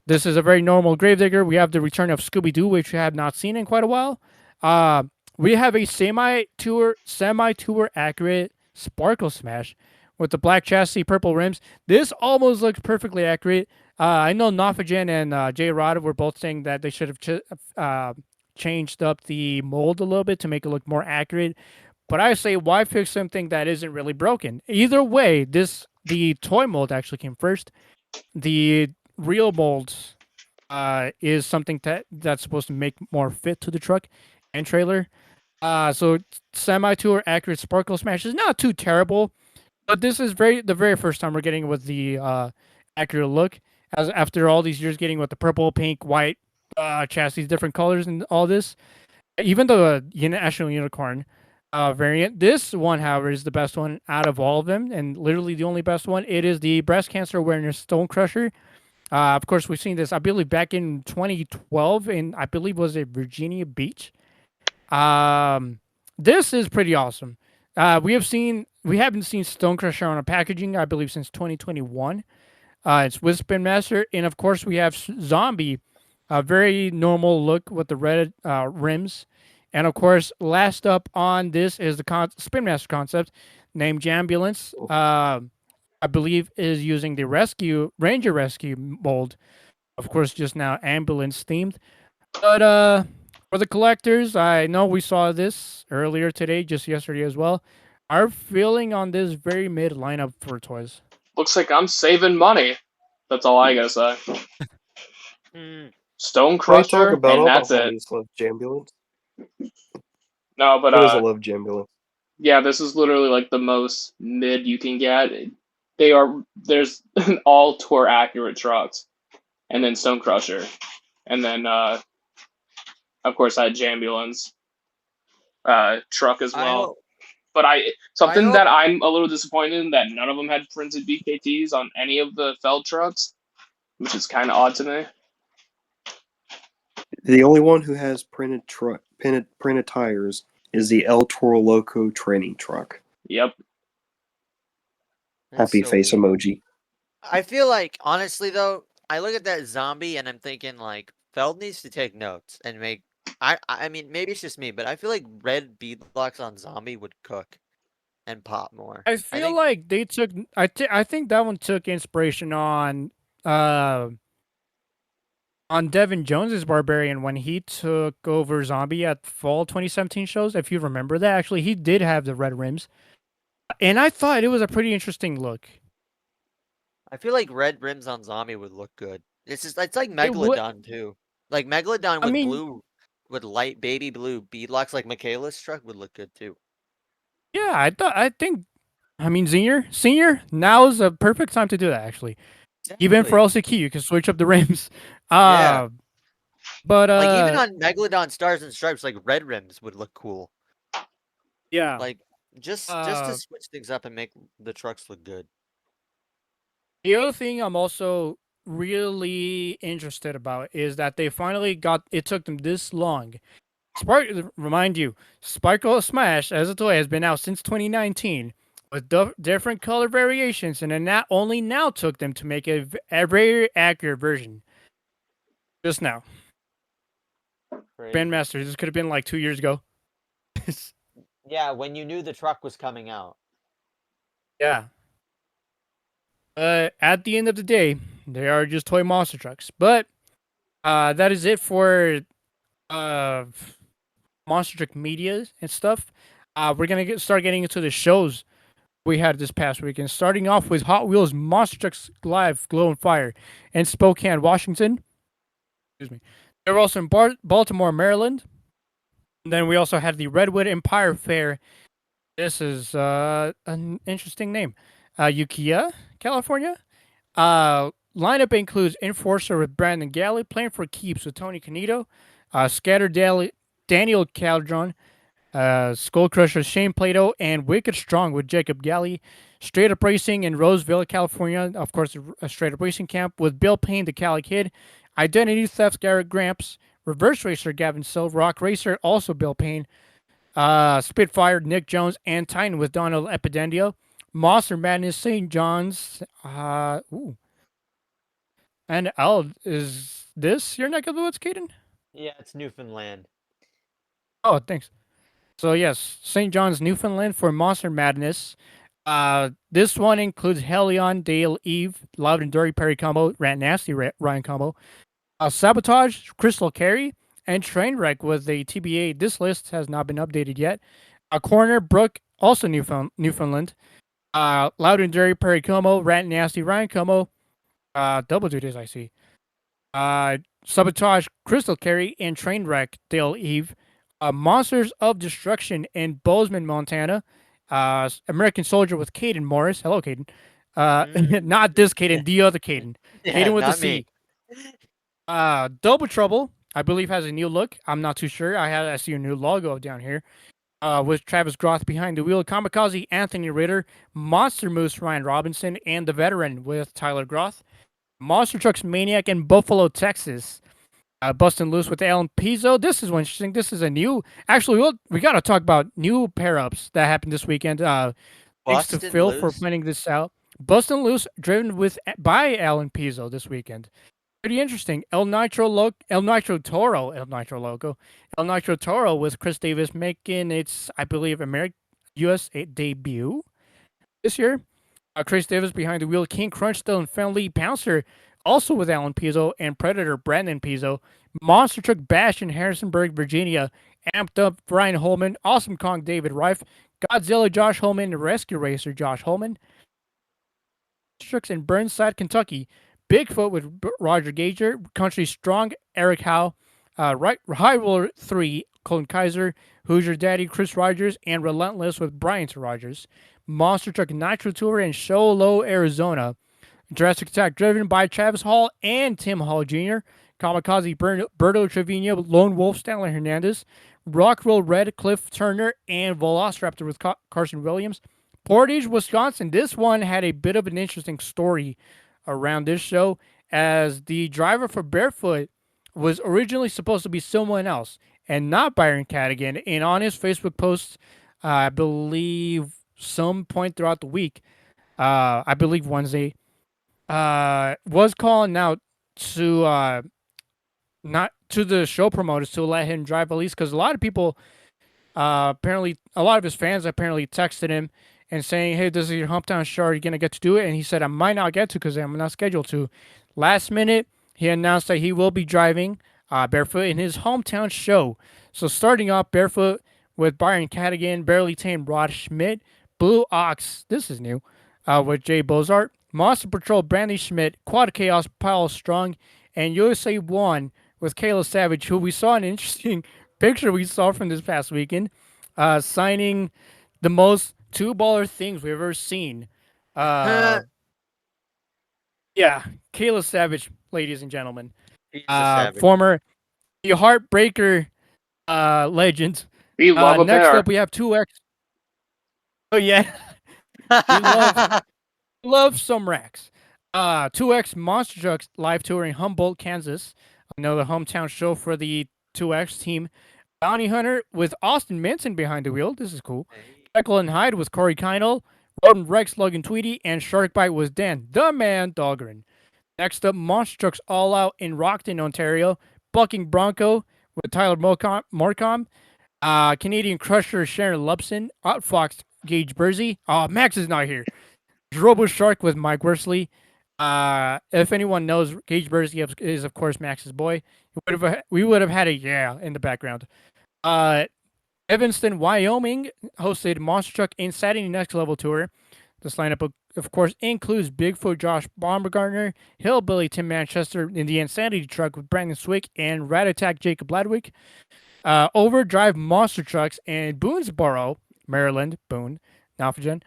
this is a very normal Gravedigger. We have the return of Scooby Doo, which we have not seen in quite a while. We have a semi-tour accurate Sparkle Smash with the black chassis, purple rims. This almost looks perfectly accurate. I know Nofagen and Jay Rod were both saying that they should have changed up the mold a little bit to make it look more accurate. But I say, why fix something that isn't really broken? Either way, the toy mold actually came first. The real mold is something that's supposed to make more fit to the truck and trailer. So semi-tour accurate Sparkle Smash is not too terrible, but this is the very first time we're getting with the accurate look. As after all these years, getting with the purple, pink, white chassis, different colors, and all this. Even the National Unicorn variant, this one, however, is the best one out of all of them, and literally the only best one. It is the Breast Cancer Awareness Stone Crusher. Of course, we've seen this, I believe, back in 2012, in I believe was it Virginia Beach. This is pretty awesome. We haven't seen Stone Crusher on a packaging, I believe, since 2021. It's with Spin Master, and of course we have Zombie, a very normal look with the red rims, and of course, last up on this is the Spin Master concept named Jambulance. I believe is using the Ranger Rescue mold. Of course, just now ambulance themed. But for the collectors, I know we saw this earlier today, just yesterday as well. Our feeling on this very mid lineup for toys. Looks like I'm saving money. That's all I gotta say. Stone We talk Crusher, about and all that's the it. homies love Jambulance. No, but Who doesn't love Jambulance? yeah, this is literally like the most mid you can get. There's all tour accurate trucks, and then Stone Crusher, and then of course I had Jambulance truck as well. But something that I'm a little disappointed in, that none of them had printed BKTs on any of the Feld trucks, which is kind of odd to me. The only one who has printed tires is the El Toro Loco training truck. Yep. Happy face emoji. I feel like, honestly, though, I look at that zombie and I'm thinking, like, Feld needs to take notes and make. I mean, maybe it's just me, but I feel like red beadlocks on zombie would cook and pop more. I feel like they took. I think that one took inspiration on Devin Jones's Barbarian when he took over Zombie at Fall 2017 shows. If you remember that, actually, he did have the red rims, and I thought it was a pretty interesting look. I feel like red rims on zombie would look good. It's like Megalodon too. Like Megalodon with blue, with light baby blue beadlocks, like Michaela's truck would look good too. Yeah, I mean, Senior, now is a perfect time to do that, actually. Exactly. Even for LCQ, you can switch up the rims. Yeah. But like even on Megalodon Stars and Stripes, like red rims would look cool. Yeah. Like just to switch things up and make the trucks look good. The other thing I'm also really interested about is that they finally it took them this long. Remind you, Sparkle Smash as a toy has been out since 2019 with different color variations, and it only now took them to make a very accurate version. Just now. Spin Master, this could have been like 2 years ago. Yeah, when you knew the truck was coming out. Yeah. At the end of the day, they are just toy monster trucks. But that is it for Monster Truck Media and stuff. We're gonna start getting into the shows we had this past weekend. Starting off with Hot Wheels Monster Trucks Live Glow and Fire in Spokane, Washington. Excuse me. They were also in Baltimore, Maryland. And then we also had the Redwood Empire Fair. This is an interesting name. Ukiah, California. Lineup includes Enforcer with Brandon Galley, Playing for Keeps with Tony Canito, Daniel Caldron, Skull Crusher Shane Plato, and Wicked Strong with Jacob Galley. Straight Up Racing in Roseville, California. Of course, a Straight Up Racing camp with Bill Payne, the Cali Kid. Identity Thefts, Garrett Gramps. Reverse Racer, Gavin Silver. Rock Racer, also Bill Payne. Spitfire, Nick Jones, and Titan with Donald Epidendio. Monster Madness, St. John's. And is this your neck of the woods, Caden? Yeah, it's Newfoundland. Oh, thanks. So yes, St. John's, Newfoundland for Monster Madness. This one includes Helion, Dale, Eve, Loud and Dirty, Perry Combo, Rant Nasty, Ryan Combo, Sabotage, Crystal Carey, and Trainwreck with a TBA. This list has not been updated yet. Corner, Brooke, also Newfoundland. Loud and Dirty, Perry Como, Rant Nasty, Ryan Como. Double duties, I see. Sabotage, Crystal Carey, and Trainwreck, Dale Eve. Monsters of Destruction in Bozeman, Montana. American Soldier with Caden Morris. Hello, Caden. Not this Caden, the other Caden. Yeah, Caden with the not C. me. Double Trouble, I believe, has a new look. I'm not too sure. I see a new logo down here. With Travis Groth behind the wheel, Kamikaze, Anthony Ritter, Monster Moose, Ryan Robinson, and the Veteran with Tyler Groth. Monster Trucks Maniac in Buffalo, Texas. Bustin' Loose with Alan Pizzo. This is interesting. This is a new. Actually, we got to talk about new pair ups that happened this weekend. Thanks to Phil for pointing this out. Bustin' Loose, driven by Alan Pizzo this weekend. Pretty interesting. El Nitro Toro with Chris Davis making its, I believe, U.S. debut this year. Chris Davis behind the wheel, King Crunchstone, Fenley Pouncer, also with Alan Pizzo, and Predator Brandon Pizzo. Monster Truck Bash in Harrisonburg, Virginia. Amped Up Brian Holman, Awesome Kong David Reif, Godzilla Josh Holman, Rescue Racer Josh Holman. Trucks in Burnside, Kentucky. Bigfoot with Roger Gager, Country Strong, Eric Howe, High Roller 3, Colin Kaiser, Hoosier Daddy, Chris Rogers, and Relentless with Brian Rogers. Monster Truck Nitro Tour in Show Low, Arizona. Jurassic Attack driven by Travis Hall and Tim Hall Jr. Kamikaze Berto Trevino, Lone Wolf Stanley Hernandez. Rockville Red, Cliff Turner, and Velociraptor with Carson Williams. Portage, Wisconsin. This one had a bit of an interesting story around this show, as the driver for Barefoot was originally supposed to be someone else and not Byron Cadigan. And on his Facebook post, I believe some point throughout the week, I believe Wednesday, was calling out to not to the show promoters to let him drive at least, because a lot of people apparently, a lot of his fans apparently texted him and saying, hey, this is your hometown show, are you going to get to do it? And he said, I might not get to because I'm not scheduled to. Last minute, he announced that he will be driving Barefoot in his hometown show. So starting off Barefoot with Byron Cadigan, Barely Tame Rod Schmidt, Blue Ox, this is new, with Jay Bozart, Monster Patrol Brandy Schmidt, Quad Chaos Paul Strong, and USA 1 with Kayla Savage, who we saw an interesting picture we saw from this past weekend, signing the most two-baller things we've ever seen. Yeah, Kayla Savage, ladies and gentlemen. Former The Heartbreaker legend. We love a next bear. up, we have 2X. Oh, yeah. we love some racks. 2X Monster Trucks live tour in Humboldt, Kansas. Another hometown show for the 2X team. Bounty Hunter with Austin Minton behind the wheel. This is cool. Jekyll and Hyde with Corey Kinel. Rodent Rex, Logan Tweedy. And Sharkbite with Dan, the Man Dahlgren. Next up, Monster Trucks All Out in Rockton, Ontario. Bucking Bronco with Tyler Morcom. Canadian Crusher Sharon Lupson. Outfox Gage Bursey. Oh, Max is not here. Robo Shark with Mike Worsley. If anyone knows, Gage Bursey is, of course, Max's boy. We would have had a yeah in the background. Evanston, Wyoming hosted Monster Truck Insanity Next Level Tour. This lineup, of course, includes Bigfoot Josh Baumgartner, Hillbilly Tim Manchester in the Insanity Truck with Brandon Swick and Rat Attack Jacob Ladwick. Overdrive Monster Trucks in Boonesboro, Maryland, Boone, Nalphagen.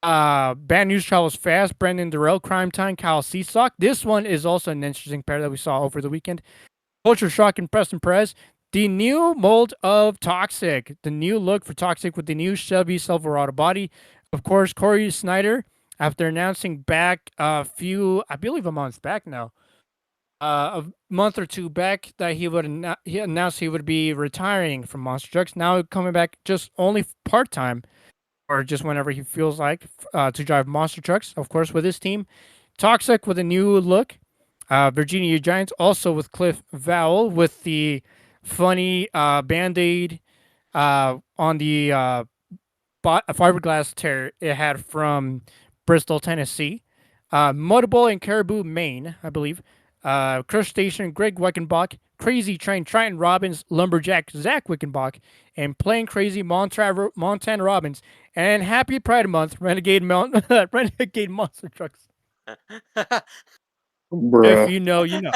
Bad News Travels Fast, Brendan Durrell, Crime Time, Kyle Seasock. This one is also an interesting pair that we saw over the weekend. Culture Shock and Preston Perez. The new mold of Toxic. The new look for Toxic with the new Chevy Silverado body. Of course, Corey Snyder, after announcing back a few, I believe a month back now, a month or two back that he announced he would be retiring from Monster Trucks. Now coming back just only part time or just whenever he feels like to drive Monster Trucks. Of course, with his team, Toxic with a new look. Virginia Giants also with Cliff Vowell with the funny Band-Aid on the fiberglass tear it had from Bristol, Tennessee. Motorball and Caribou, Maine, I believe. Crush Station, Greg Weckenbach. Crazy Train, Triton Robbins, Lumberjack, Zach Wickenbach, and Plain Crazy, Montana Robbins. And Happy Pride Month, Renegade Monster Trucks. If Bruh. you know, you know.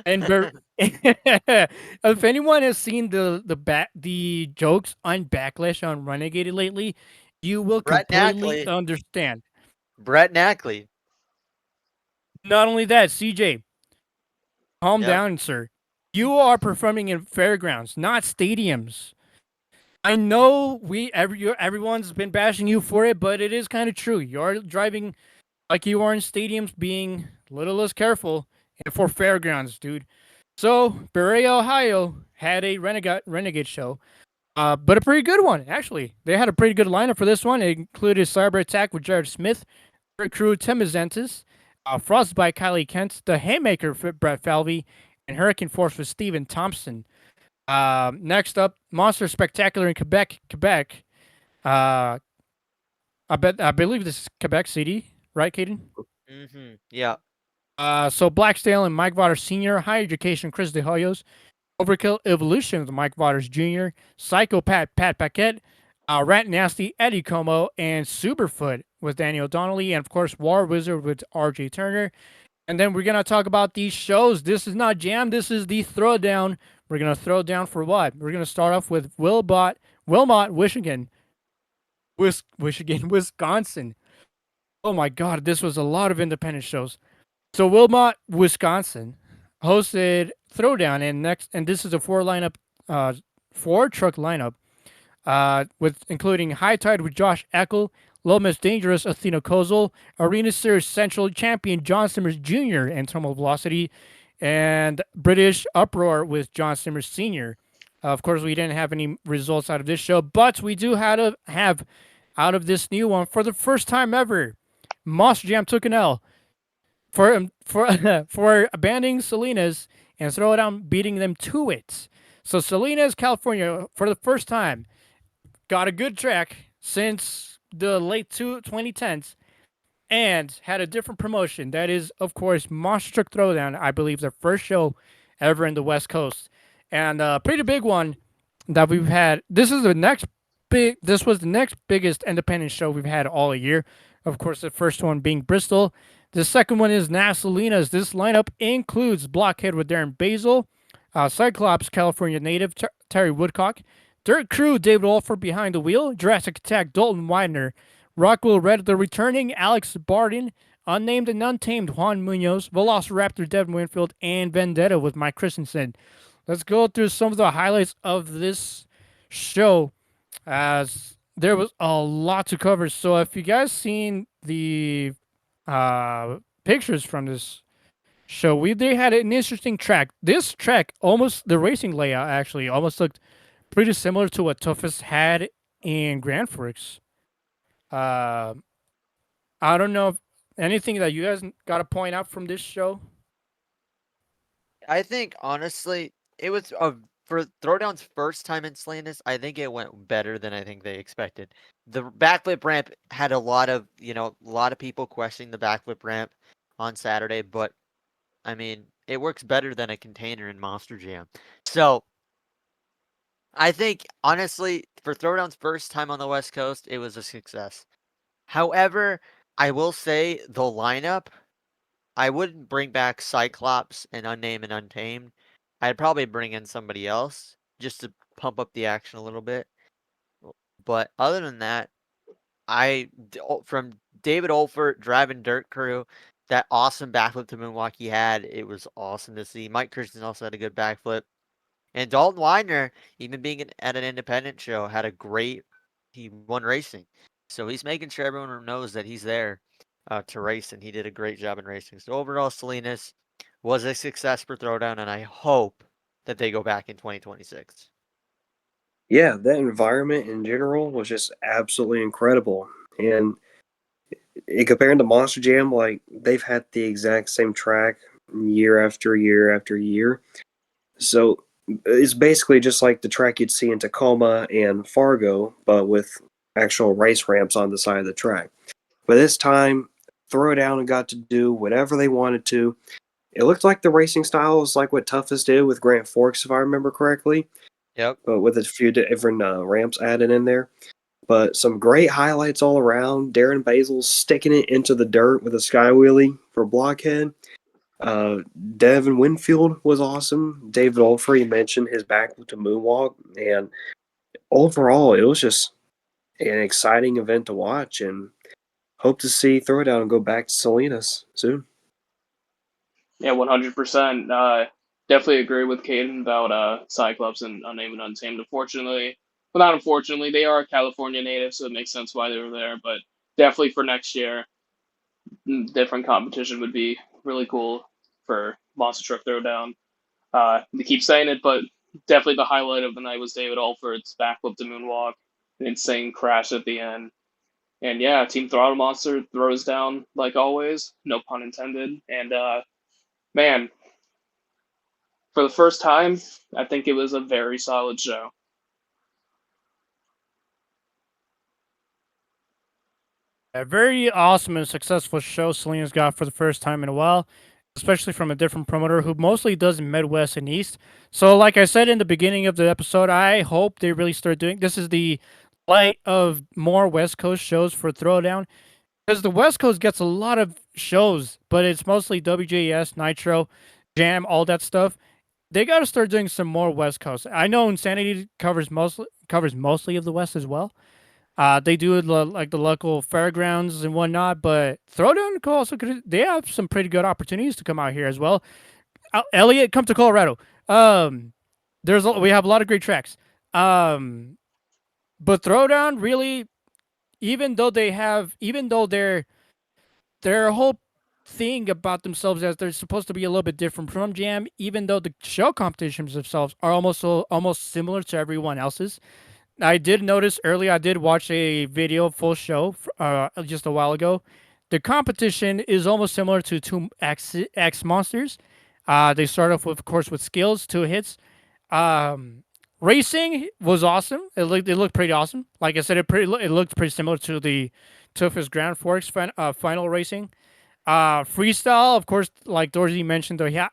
And if anyone has seen the jokes on Backlash on Renegade lately, you will Brett completely Nackley. understand. Brett Nackley. Not only that, CJ, calm Yep. down, sir. You are performing in fairgrounds, not stadiums. I know everyone's been bashing you for it, but it is kind of true. You're driving like you are in stadiums, being a little less careful and for fairgrounds, dude. So, Berea, Ohio had a Renegade show, but a pretty good one, actually. They had a pretty good lineup for this one. It included Cyber Attack with Jared Smith, Crew Tim Azentis, Frostbite Kylie Kent, The Haymaker for Brett Falvey, and Hurricane Force with Steven Thompson. Next up, Monster Spectacular in Quebec. I believe this is Quebec City, right, Caden? Mm-hmm. Yeah. So Blackstale and Mike Waters Sr., High Education Chris De Hoyos, Overkill Evolution with Mike Waters Jr., Psychopath Pat Paquette, Rat Nasty Eddie Como, and Superfoot with Daniel Donnelly, and of course War Wizard with RJ Turner. And then we're gonna talk about these shows. This is not jam. This is the throwdown. We're gonna throw down for what? We're gonna start off with Wilmot, Michigan, Michigan, Wisconsin. Oh my God, this was a lot of independent shows. So Wilmot, Wisconsin, hosted Throwdown, and this is a four truck lineup, with including High Tide with Josh Eckel, Low Miss Dangerous, Athena Kozel, Arena Series Central Champion John Simmers Jr. and Terminal Velocity, and British Uproar with John Simmers Sr. Of course, we didn't have any results out of this show, but we do have out of this new one for the first time ever. Monster Jam took an L for abandoning Salinas and Throwdown beating them to it. So Salinas, California, for the first time, got a good track since the late 2010s and had a different promotion. That is, of course, Monster Truck Throwdown. I believe their first show ever in the West Coast, and a pretty big one that we've had. This was the next biggest independent show we've had all year. Of course, the first one being Bristol. The second one is Salinas. This lineup includes Blockhead with Darren Basil, Cyclops, California native Terry Woodcock, Dirt Crew, David Wolford behind the wheel, Jurassic Attack, Dalton Widener, Rockwell Red, the returning Alex Barden, Unnamed and Untamed, Juan Munoz, Velociraptor, Devin Winfield, and Vendetta with Mike Christensen. Let's go through some of the highlights of this show, as there was a lot to cover. So if you guys seen the pictures from this show, they had an interesting track. This track, almost the racing layout actually almost looked pretty similar to what Toughest had in Grand Forks. I don't know if anything that you guys got to point out from this show. I think honestly, it was for Throwdown's first time in Salinas. I think it went better than I think they expected. The backflip ramp had a lot of people questioning the backflip ramp on Saturday, but I mean, it works better than a container in Monster Jam. So I think honestly, for Throwdown's first time on the West Coast, it was a success. However, I will say the lineup, I wouldn't bring back Cyclops and Unnamed and Untamed. I'd probably bring in somebody else just to pump up the action a little bit. But other than that, from David Olfert driving Dirt Crew, that awesome backflip to moonwalk he had, it was awesome to see. Mike Christian also had a good backflip. And Dalton Weidner, even being at an independent show, had a great. He won racing, so he's making sure everyone knows that he's there to race, and he did a great job in racing. So overall, Salinas was a success for Throwdown, and I hope that they go back in 2026. Yeah, that environment in general was just absolutely incredible. And comparing to Monster Jam, like they've had the exact same track year after year after year. So it's basically just like the track you'd see in Tacoma and Fargo, but with actual race ramps on the side of the track. But this time, Throwdown and got to do whatever they wanted to. It looked like the racing style was like what Toughest did with Grand Forks, if I remember correctly, Yep. but with a few different ramps added in there. But some great highlights all around. Darren Basil sticking it into the dirt with a sky wheelie for Blockhead. Devin Winfield was awesome. David Olfrey mentioned his back to moonwalk, and overall, it was just an exciting event to watch. And hope to see Throwdown go back to Salinas soon. Yeah, 100%. Definitely agree with Caden about Cyclops and Unnamed and Untamed. Unfortunately, well, not unfortunately, they are California natives, so it makes sense why they were there. But definitely for next year, different competition would be really cool for Monster Truck Throwdown. They keep saying it, but definitely the highlight of the night was David Alford's backflip to moonwalk, an insane crash at the end. And yeah, Team Throttle Monster throws down like always, no pun intended. And man, for the first time, I think it was a very solid show. A very awesome and successful show Salinas got for the first time in a while, especially from a different promoter who mostly does Midwest and East. So, like I said in the beginning of the episode, I hope they really start doing this. Is the light of more West Coast shows for Throwdown, because the West Coast gets a lot of shows, but it's mostly WJS, Nitro, Jam, all that stuff. They got to start doing some more West Coast. I know Insanity covers mostly of the West as well. They do it like the local fairgrounds and whatnot, but Throwdown they have some pretty good opportunities to come out here as well. Elliot, come to Colorado. We have a lot of great tracks. But Throwdown really, even though their whole thing about themselves as they're supposed to be a little bit different from Jam, even though the show competitions themselves are almost similar to everyone else's. I did notice earlier. I did watch a video full show just a while ago. The competition is almost similar to two X monsters. They start off with, of course, with skills, 2 hits. Um, Racing was awesome. It looked pretty awesome. Like I said, it looked pretty similar to the Toughest Grand Forks final racing. Freestyle, of course, like Dorsey mentioned, the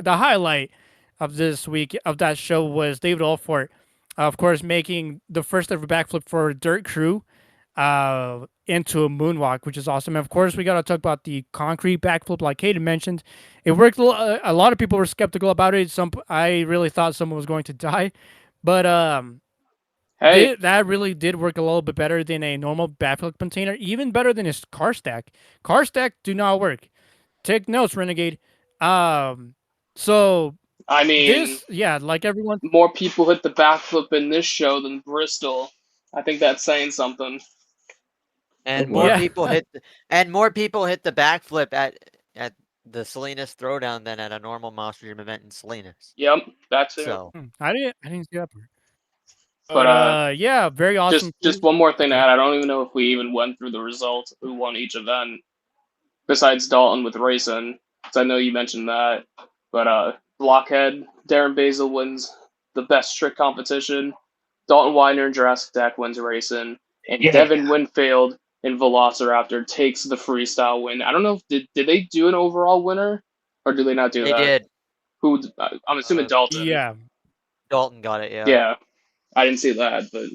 highlight of this week of that show was David Alford, of course, making the first ever backflip for Dirt Crew into a moonwalk, which is awesome. And of course, we got to talk about the concrete backflip, like Kaden mentioned. It worked. A lot of people were skeptical about it. I really thought someone was going to die, but Hey, that really did work a little bit better than a normal backflip container, even better than his car stack. Car stack do not work. Take notes, Renegade. Um, so I mean, this, yeah, like everyone, more people hit the backflip in this show than Bristol. I think that's saying something. Oh, And more wow. yeah, people hit and more people hit the backflip at the Salinas Throwdown than at a normal Monster Jam event in Salinas. Yep, that too. So I didn't see that part. But But yeah, very awesome. just one more thing to Okay. add. I don't even know if we even went through the results, who won each event, besides Dalton with racing. Because I know you mentioned that. But Blockhead, Darren Basil wins the best trick competition. Dalton Weiner and Jurassic Deck wins racing. And Yeah. Devin Winfield in Velociraptor takes the freestyle win. I don't know if did they do an overall winner or did they not do they that? did. Who I'm assuming Dalton. Yeah, Dalton got it, yeah. Yeah. I didn't see that, but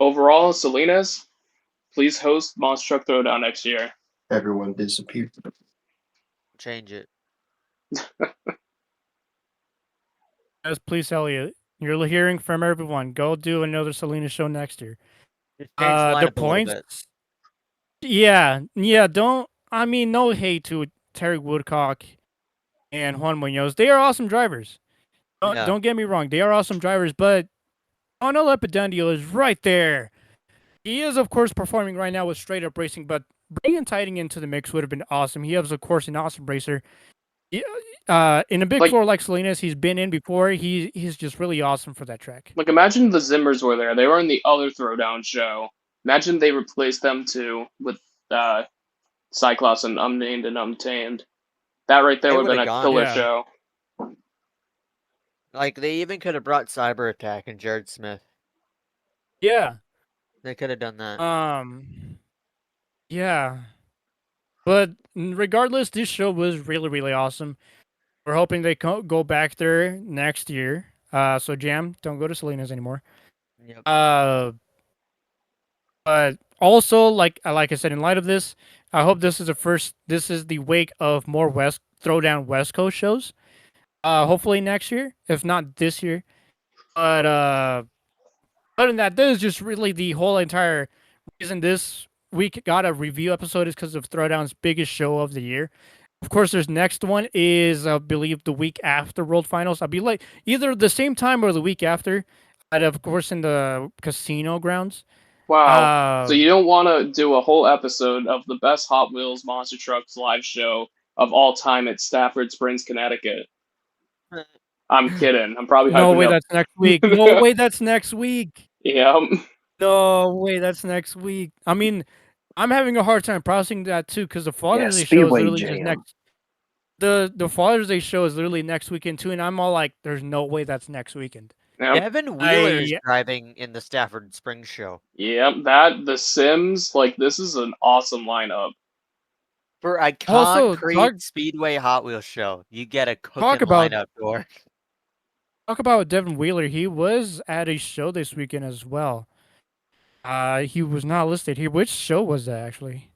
overall, Salinas, please host Monster Truck Throwdown next year. Everyone disappeared. Change it. Yes, please, Elliot. You're hearing from everyone. Go do another Salinas show next year. Just change the The lineup a little points. bit. Yeah. Don't. I mean, no hate to Terry Woodcock and Juan Munoz. They are awesome drivers. Yeah. Don't get me wrong. They are awesome drivers, but Donald Epidendio is right there. He is, of course, performing right now with straight up racing, but bringing Tiding into the mix would have been awesome. He is, of course, an awesome racer. In a big Like- floor like Salinas, he's been in before. He's just really awesome for that track. Like, imagine the Zimmers were there. They were in the other Throwdown show. Imagine they replaced them too with Cyclops and Unnamed and Untamed. That right there They would have been would've a gone. killer Yeah. show. Like, they even could have brought Cyber Attack and Jared Smith. Yeah. They could have done that. Yeah. But regardless, this show was really, really awesome. We're hoping they go back there next year. So Jam, don't go to Salinas anymore. Yep. But also, like I said, in light of this, I hope this is the wake of more Throwdown West Coast shows. Hopefully next year, if not this year. But other than that, this is just really the whole entire reason this week got a review episode is because of Throwdown's biggest show of the year. Of course, there's next one is I believe the week after World Finals. I'll be like either the same time or the week after. And of course, in the casino grounds. Wow. So you don't want to do a whole episode of the best Hot Wheels Monster Trucks live show of all time at Stafford Springs, Connecticut? I'm kidding. I'm probably No hyping way, up. that's next week. No way, that's next week. Yeah. No way, that's next week. I mean, I'm having a hard time processing that too because the Father's Day show is Speedway literally just Jam. next. The Father's Day show is literally next weekend too, and I'm all like, "There's no way that's next weekend." Yep. Devin Wheeler is I- driving in the Stafford Springs show. Yep. That, The Sims, like, this is an awesome lineup. For a Also, concrete Speedway Hot Wheels show, you get a cooking about- lineup door. Talk about Devin Wheeler. He was at a show this weekend as well. He was not listed here. Which show was that actually?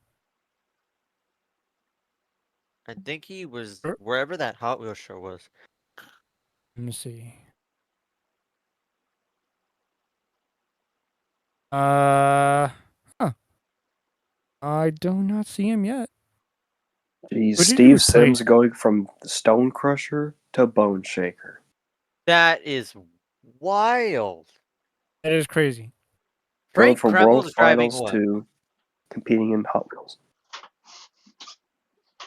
I think he was Sure. wherever that Hot Wheels show was. Let me see. Huh. I do not see him yet. Geez, What did you Steve replace? Sims going from Stone Crusher to Bone Shaker. That is wild. That is crazy. Going Frank from World Kremel's driving Finals what? to competing in Hot Wheels.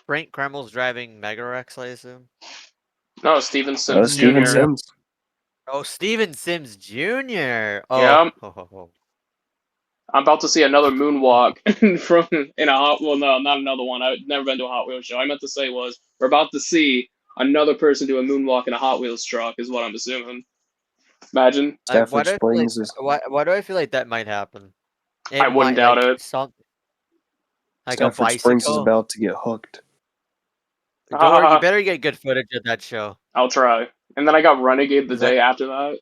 Frank Kremel's driving Mega Rex, I assume. No, Steven Sims Steven Jr. Sims. Oh, Steven Sims Jr. Oh, Yep. ho, ho, ho. I'm about to see another moonwalk in a Hot Wheel. No, not another one. I've never been to a Hot Wheels show. I meant to say was we're about to see another person do a moonwalk in a Hot Wheels truck. Is what I'm assuming. Imagine. Why Stafford do I feel like, Springs is why do I feel like that might happen? I wouldn't doubt it. Something like Stafford a Springs is bicycle. about to get hooked. Dor, you better get good footage of that show. I'll try. And then I got Renegade the Is that- day after that.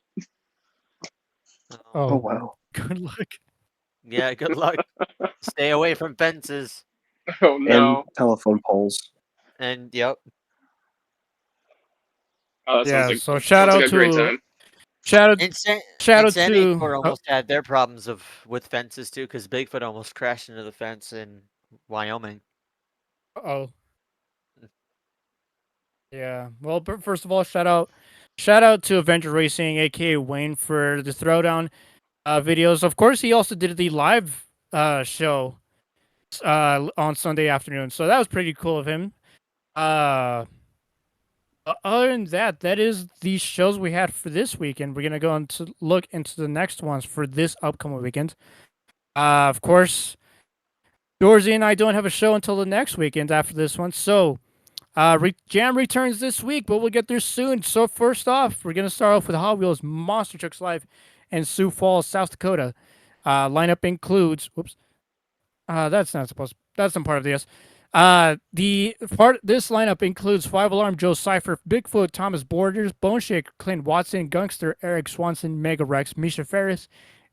Oh Oh, wow. good luck. Yeah, good luck. Stay away from fences. Oh no. And telephone poles. And yep. Oh, that Yeah, sounds like, so shout sounds out like a great to time. shout out San to Diego almost had their problems with fences too, because Bigfoot almost crashed into the fence in Wyoming. oh. Yeah. Well, first of all, shout out to Avenger Racing, aka Wayne, for the throwdown videos. Of course, he also did the live show on Sunday afternoon, so that was pretty cool of him. Other than that, that is the shows we had for this weekend. We're gonna go into look into the next ones for this upcoming weekend. Of course, Dorsey and I don't have a show until the next weekend after this one, so Jam returns this week, but we'll get there soon. So first off, we're gonna start off with Hot Wheels Monster Trucks Live in Sioux Falls, South Dakota. Lineup includes, that's not part of this. This lineup includes 5 Alarm Joe Cypher, Bigfoot Thomas Borders, Bone Shaker Clint Watson, Gangster Eric Swanson, Mega Rex, Misha Ferris,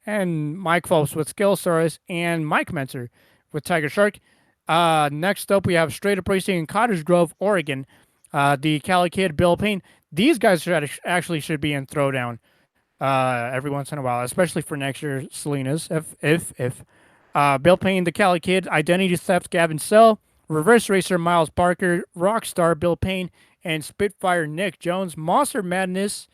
and Mike Phelps with Skillsaurus, and Mike Mentor with Tiger Shark. Next up, we have Straight Up Racing in Cottage Grove, Oregon. The Cali Kid, Bill Payne. These guys actually should be in Throwdown every once in a while, especially for next year Salinas. If Bill Payne, the Cali Kid, Identity Theft, Gavin Sell, Reverse Racer, Miles Parker, Rockstar, Bill Payne, and Spitfire, Nick Jones. Monster Madness.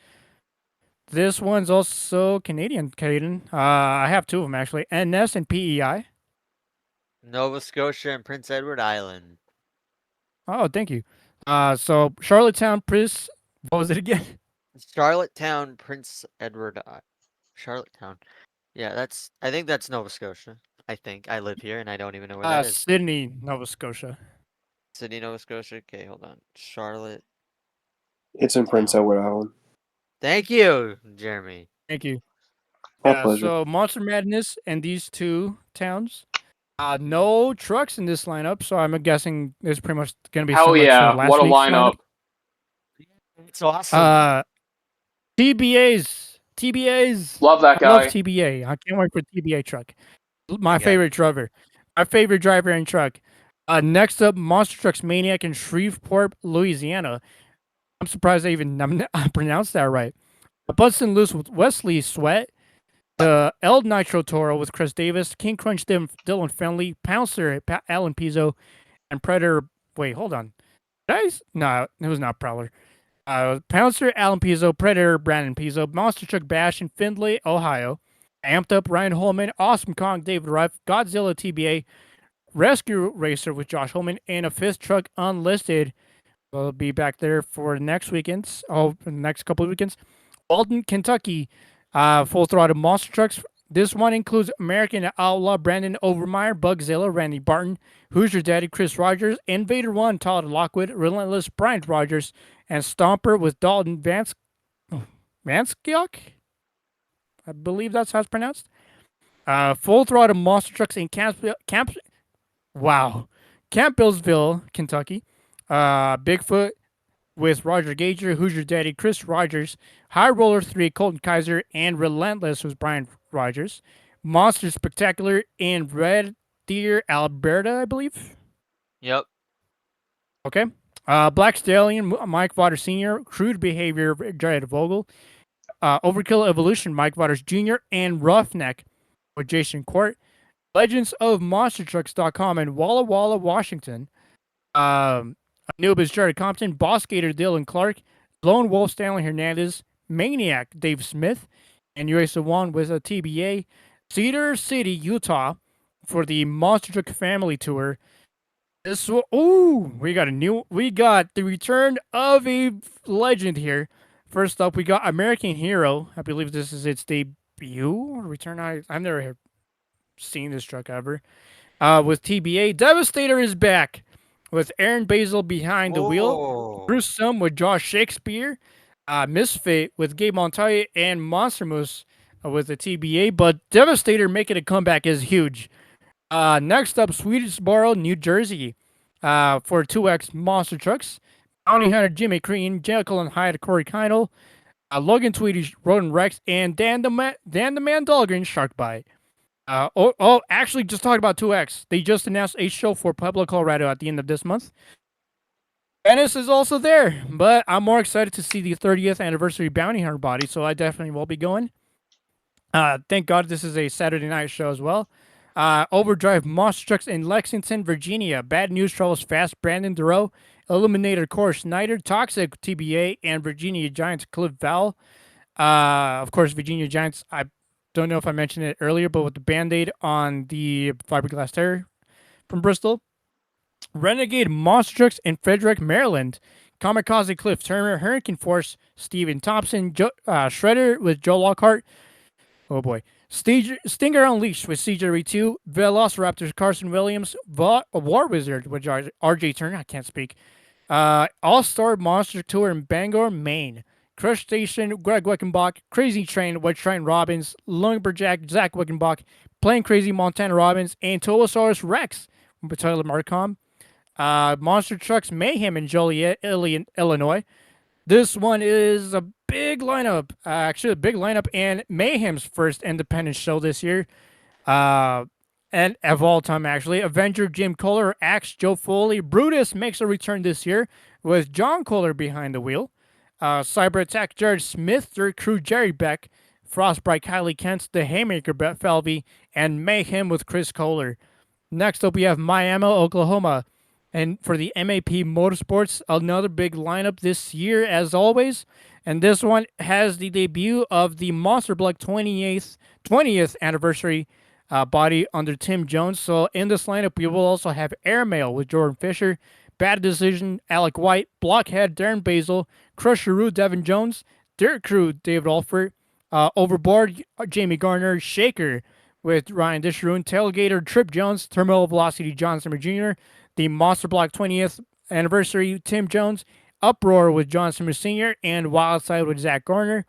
This one's also Canadian, Caden. I have 2 of them actually. NS and PEI. Nova Scotia and Prince Edward Island. Oh, thank you. So Charlottetown, Prince. What was it again? Charlottetown, Prince Edward. Charlottetown. Yeah, I think that's Nova Scotia. I think I live here and I don't even know where that is. Sydney, Nova Scotia. Sydney, Nova Scotia. Okay, hold on. Charlotte. It's in Prince Edward Island. Thank you, Jeremy. Thank you. My pleasure. So Monster Madness and these 2 towns. No trucks in this lineup, so I'm guessing it's pretty much going to be Hell similar yeah! to last What a week's lineup. It's awesome. TBAs. Love that I love guy. TBA. I can't wait for TBA truck. My Yeah. favorite driver. My favorite driver and truck. Next up, Monster Trucks Maniac in Shreveport, Louisiana. I'm surprised I even pronounced that right. Bustin' Loose with Wesley Sweat. The El Nitro Toro with Chris Davis. King Crunch Dylan Fenley. Pouncer Alan Pizzo. And Predator. Wait, hold on. Guys? No, it was not Prowler. Pouncer Alan Pizzo. Predator Brandon Pizzo. Monster Truck Bash in Findlay, Ohio. Amped Up Ryan Holman. Awesome Kong David Ruff. Godzilla TBA. Rescue Racer with Josh Holman. And a 5th truck unlisted. We'll be back there for next weekends. Next couple of weekends. Walton, Kentucky. Full Throttle Monster Trucks. This one includes American Outlaw Brandon Overmeyer, Bugzilla, Randy Barton, Who's Your Daddy, Chris Rogers, Invader 1, Todd Lockwood, Relentless, Brian Rogers, and Stomper with Dalton Vanskiok? I believe that's how it's pronounced. Full Throttle Monster Trucks in Campbellsville, Kentucky. Bigfoot with Roger Gager, Who's Your Daddy, Chris Rogers, High Roller 3, Colton Kaiser, and Relentless was Brian Rogers. Monster Spectacular in Red Deer, Alberta, I believe. Yep. Okay. Black Stallion, Mike Vodder Sr., Crude Behavior, Jared Vogel. Overkill Evolution, Mike Vodders Jr., and Roughneck with Jason Court. Legends of MonsterTrucks.com in Walla Walla, Washington. Anubis Jared Compton, Boss Gator Dylan Clark, Lone Wolf Stanley Hernandez, Maniac Dave Smith, and USA One with a TBA. Cedar City, Utah, for the Monster Truck Family Tour. We got the return of a legend here. First up, we got American Hero. I believe this is its debut or return. I've never seen this truck ever. With TBA, Devastator is back with Aaron Basil behind the wheel. Bruce Sum with Josh Shakespeare. Misfit with Gabe Montoya and Monster Moose with the TBA. But Devastator making a comeback is huge. Next up, Swedesboro, New Jersey for 2X Monster Trucks. Bounty Hunter Jimmy Crean, Jekyll and Hyde Corey Keinel, Logan Tweedy, Roden Rex, and Dan the Man Dahlgren Shark Bite. Actually, just talking about 2X. They just announced a show for Pueblo, Colorado at the end of this month. Venice is also there, but I'm more excited to see the 30th anniversary Bounty Hunter body, so I definitely will be going. Thank God this is a Saturday night show as well. Overdrive Monster Trucks in Lexington, Virginia. Bad News Travels Fast, Brandon Durow. Illuminator Core Snyder, Toxic TBA, and Virginia Giants Cliff Val. Of course, Virginia Giants, I don't know if I mentioned it earlier, but with the Band-Aid on the fiberglass tire from Bristol. Renegade Monster Trucks in Frederick, Maryland. Kamikaze Cliff Turner, Hurricane Force, Steven Thompson, Shredder with Joe Lockhart. Oh boy. Stinger Unleashed with CJ2, Velociraptors Carson Williams, War Wizard with RJ Turner, I can't speak. All-Star Monster Tour in Bangor, Maine. Crush Station, Greg Wickenbach, Crazy Train with Trent Robbins, Lumberjack, Zach Wickenbach, Plain Crazy Montana Robbins, and Tolosaurus Rex with Tyler Marcom. Monster Trucks Mayhem in Joliet, Illinois. This one is a big lineup, actually a big lineup, and Mayhem's first independent show this year. Uh, and of all time, actually, Avenger Jim Kohler, Axe Joe Foley, Brutus makes a return this year with John Kohler behind the wheel. Cyber Attack Jared Smith, Dirt Crew Jerry Beck, Frostbite Kylie Kent, The Haymaker Brett Falvey, and Mayhem with Chris Kohler. Next up, we have Miami, Oklahoma. And for the MAP Motorsports, another big lineup this year, as always. And this one has the debut of the Monster Block 20th anniversary body under Tim Jones. So in this lineup, we will also have Airmail with Jordan Fisher, Bad Decision, Alec White, Blockhead, Darren Basil, Crusheroo, Devin Jones, Dirt Crew, David Alford, Overboard, Jamie Garner, Shaker with Ryan Disharoon, Tailgater, Trip Jones, Terminal Velocity, John Simmer Jr., the Monster Block 20th anniversary, Tim Jones, Uproar with John Simmer Sr., and Wildside with Zach Garner.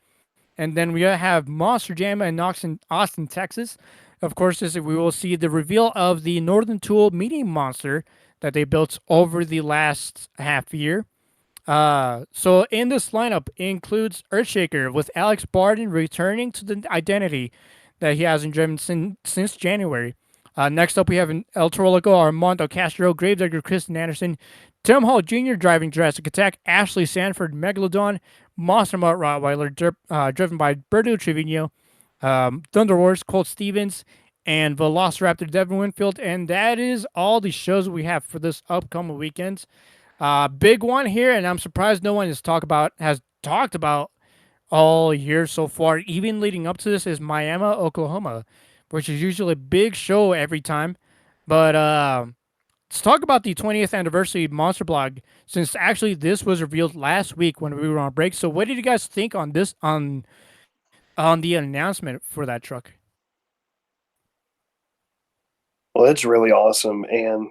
And then we have Monster Jam in Austin, Texas. Of course, we will see the reveal of the Northern Tool Meeting Monster that they built over the last half year. So in this lineup includes Earthshaker with Alex Barden returning to the identity that he hasn't driven since January. Next up, we have El Toro Loco, Armando Castro, Gravedigger, Kristen Anderson, Tim Hall Jr. driving Jurassic Attack, Ashley Sanford, Megalodon, Monster Mutt Rottweiler, driven by Berto Trevino, Thunder Wars, Colt Stevens, and Velociraptor Devin Winfield. And that is all the shows we have for this upcoming weekend. Big one here, and I'm surprised no one has talked about all year so far, even leading up to this, is Miami, Oklahoma, which is usually a big show every time. But let's talk about the 20th anniversary Monster Blog, since actually this was revealed last week when we were on break. So what did you guys think on this on the announcement for that truck? Well, it's really awesome, and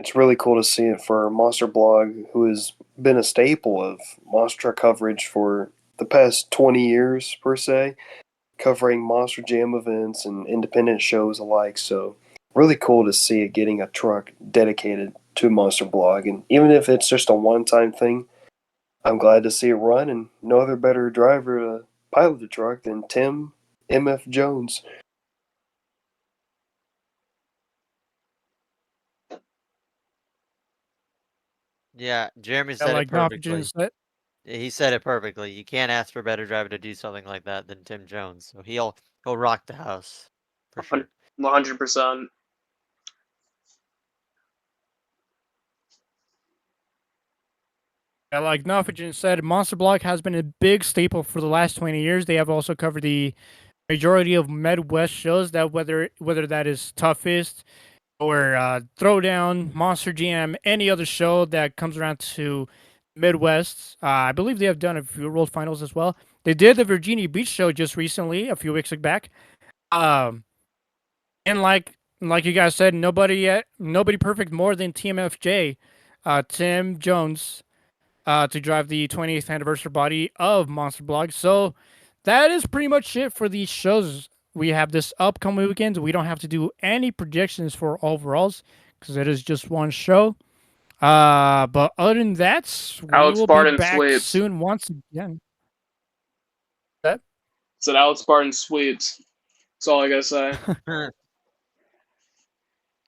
it's really cool to see it for Monster Blog, who has been a staple of monster truck coverage for the past 20 years, per se, covering Monster Jam events and independent shows alike. So really cool to see it getting a truck dedicated to Monster Blog. And even if it's just a one-time thing, I'm glad to see it run, and no other better driver to pilot the truck than Tim MF Jones. Yeah, Jeremy said it perfectly. He said it perfectly. You can't ask for a better driver to do something like that than Tim Jones. So he'll rock the house for sure. 100%. Like Nofagen said, Monster Block has been a big staple for the last 20 years. They have also covered the majority of Midwest shows, that whether that is Toughest or Throwdown, Monster Jam, any other show that comes around to Midwest. I believe they have done a few World Finals as well. They did the Virginia Beach show just recently, a few weeks back. And like you guys said, nobody perfect more than TMFJ, Tim Jones, to drive the 20th anniversary body of Monster Blog. So that is pretty much it for these shows we have this upcoming weekend. We don't have to do any predictions for overalls because it is just one show. But other than that, we Alex will Barton be back sweeps. soon once again. That? It's an Alex Barton sweeps. That's all I gotta say.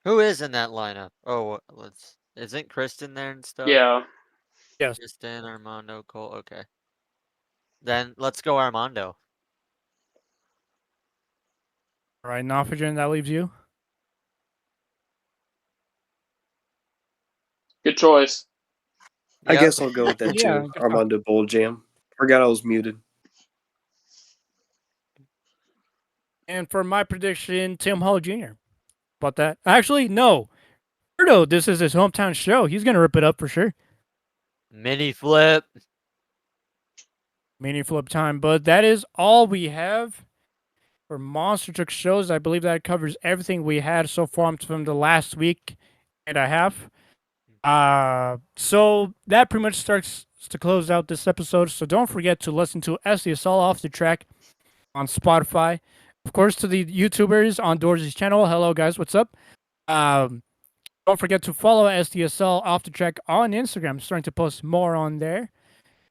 Who is in that lineup? Oh, isn't Kristen there and stuff? Yeah. Yes. Kristen, Armando, Cole. Okay. Then let's go Armando. All right, Nofagen, that leaves you. Good choice. I guess I'll go with that Yeah, too. good Armando Bull Jam. Forgot I was muted. And for my prediction, Tim Hall Jr. About that. Actually, no. Berto, this is his hometown show. He's going to rip it up for sure. Mini flip. Mini flip time. But that is all we have for Monster Truck shows. I believe that covers everything we had so far from the last week and a half. So that pretty much starts to close out this episode. So don't forget to listen to STSL Off the Track on Spotify. Of course, to the YouTubers on Dorsey's channel. Hello, guys. What's up? Don't forget to follow STSL Off the Track on Instagram. Starting to post more on there.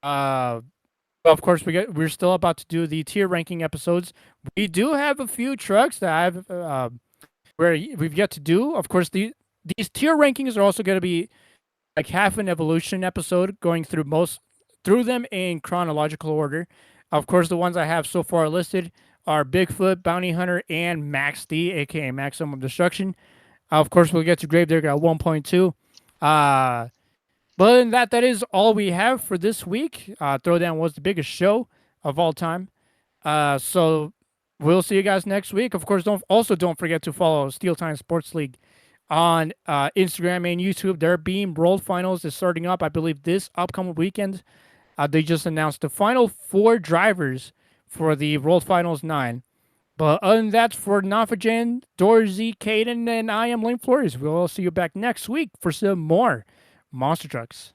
Of course, we're still about to do the tier ranking episodes. We do have a few trucks that I've where we've yet to do. Of course, these tier rankings are also going to be like half an evolution episode, going through them in chronological order. Of course, the ones I have so far listed are Bigfoot, Bounty Hunter, and Max D, aka Maximum Destruction. Of course, we'll get to Gravedigger at 1.2. But other than that, that is all we have for this week. Throwdown was the biggest show of all time. So we'll see you guys next week. Of course, don't forget to follow Steel Time Sports League on Instagram and YouTube. Their Beam World Finals is starting up, I believe, this upcoming weekend. They just announced the final 4 drivers for the World Finals 9. But other than that, for Nafajan, Dorsey, Caden, and I am Lane Flores. We'll see you back next week for some more Monster Trucks.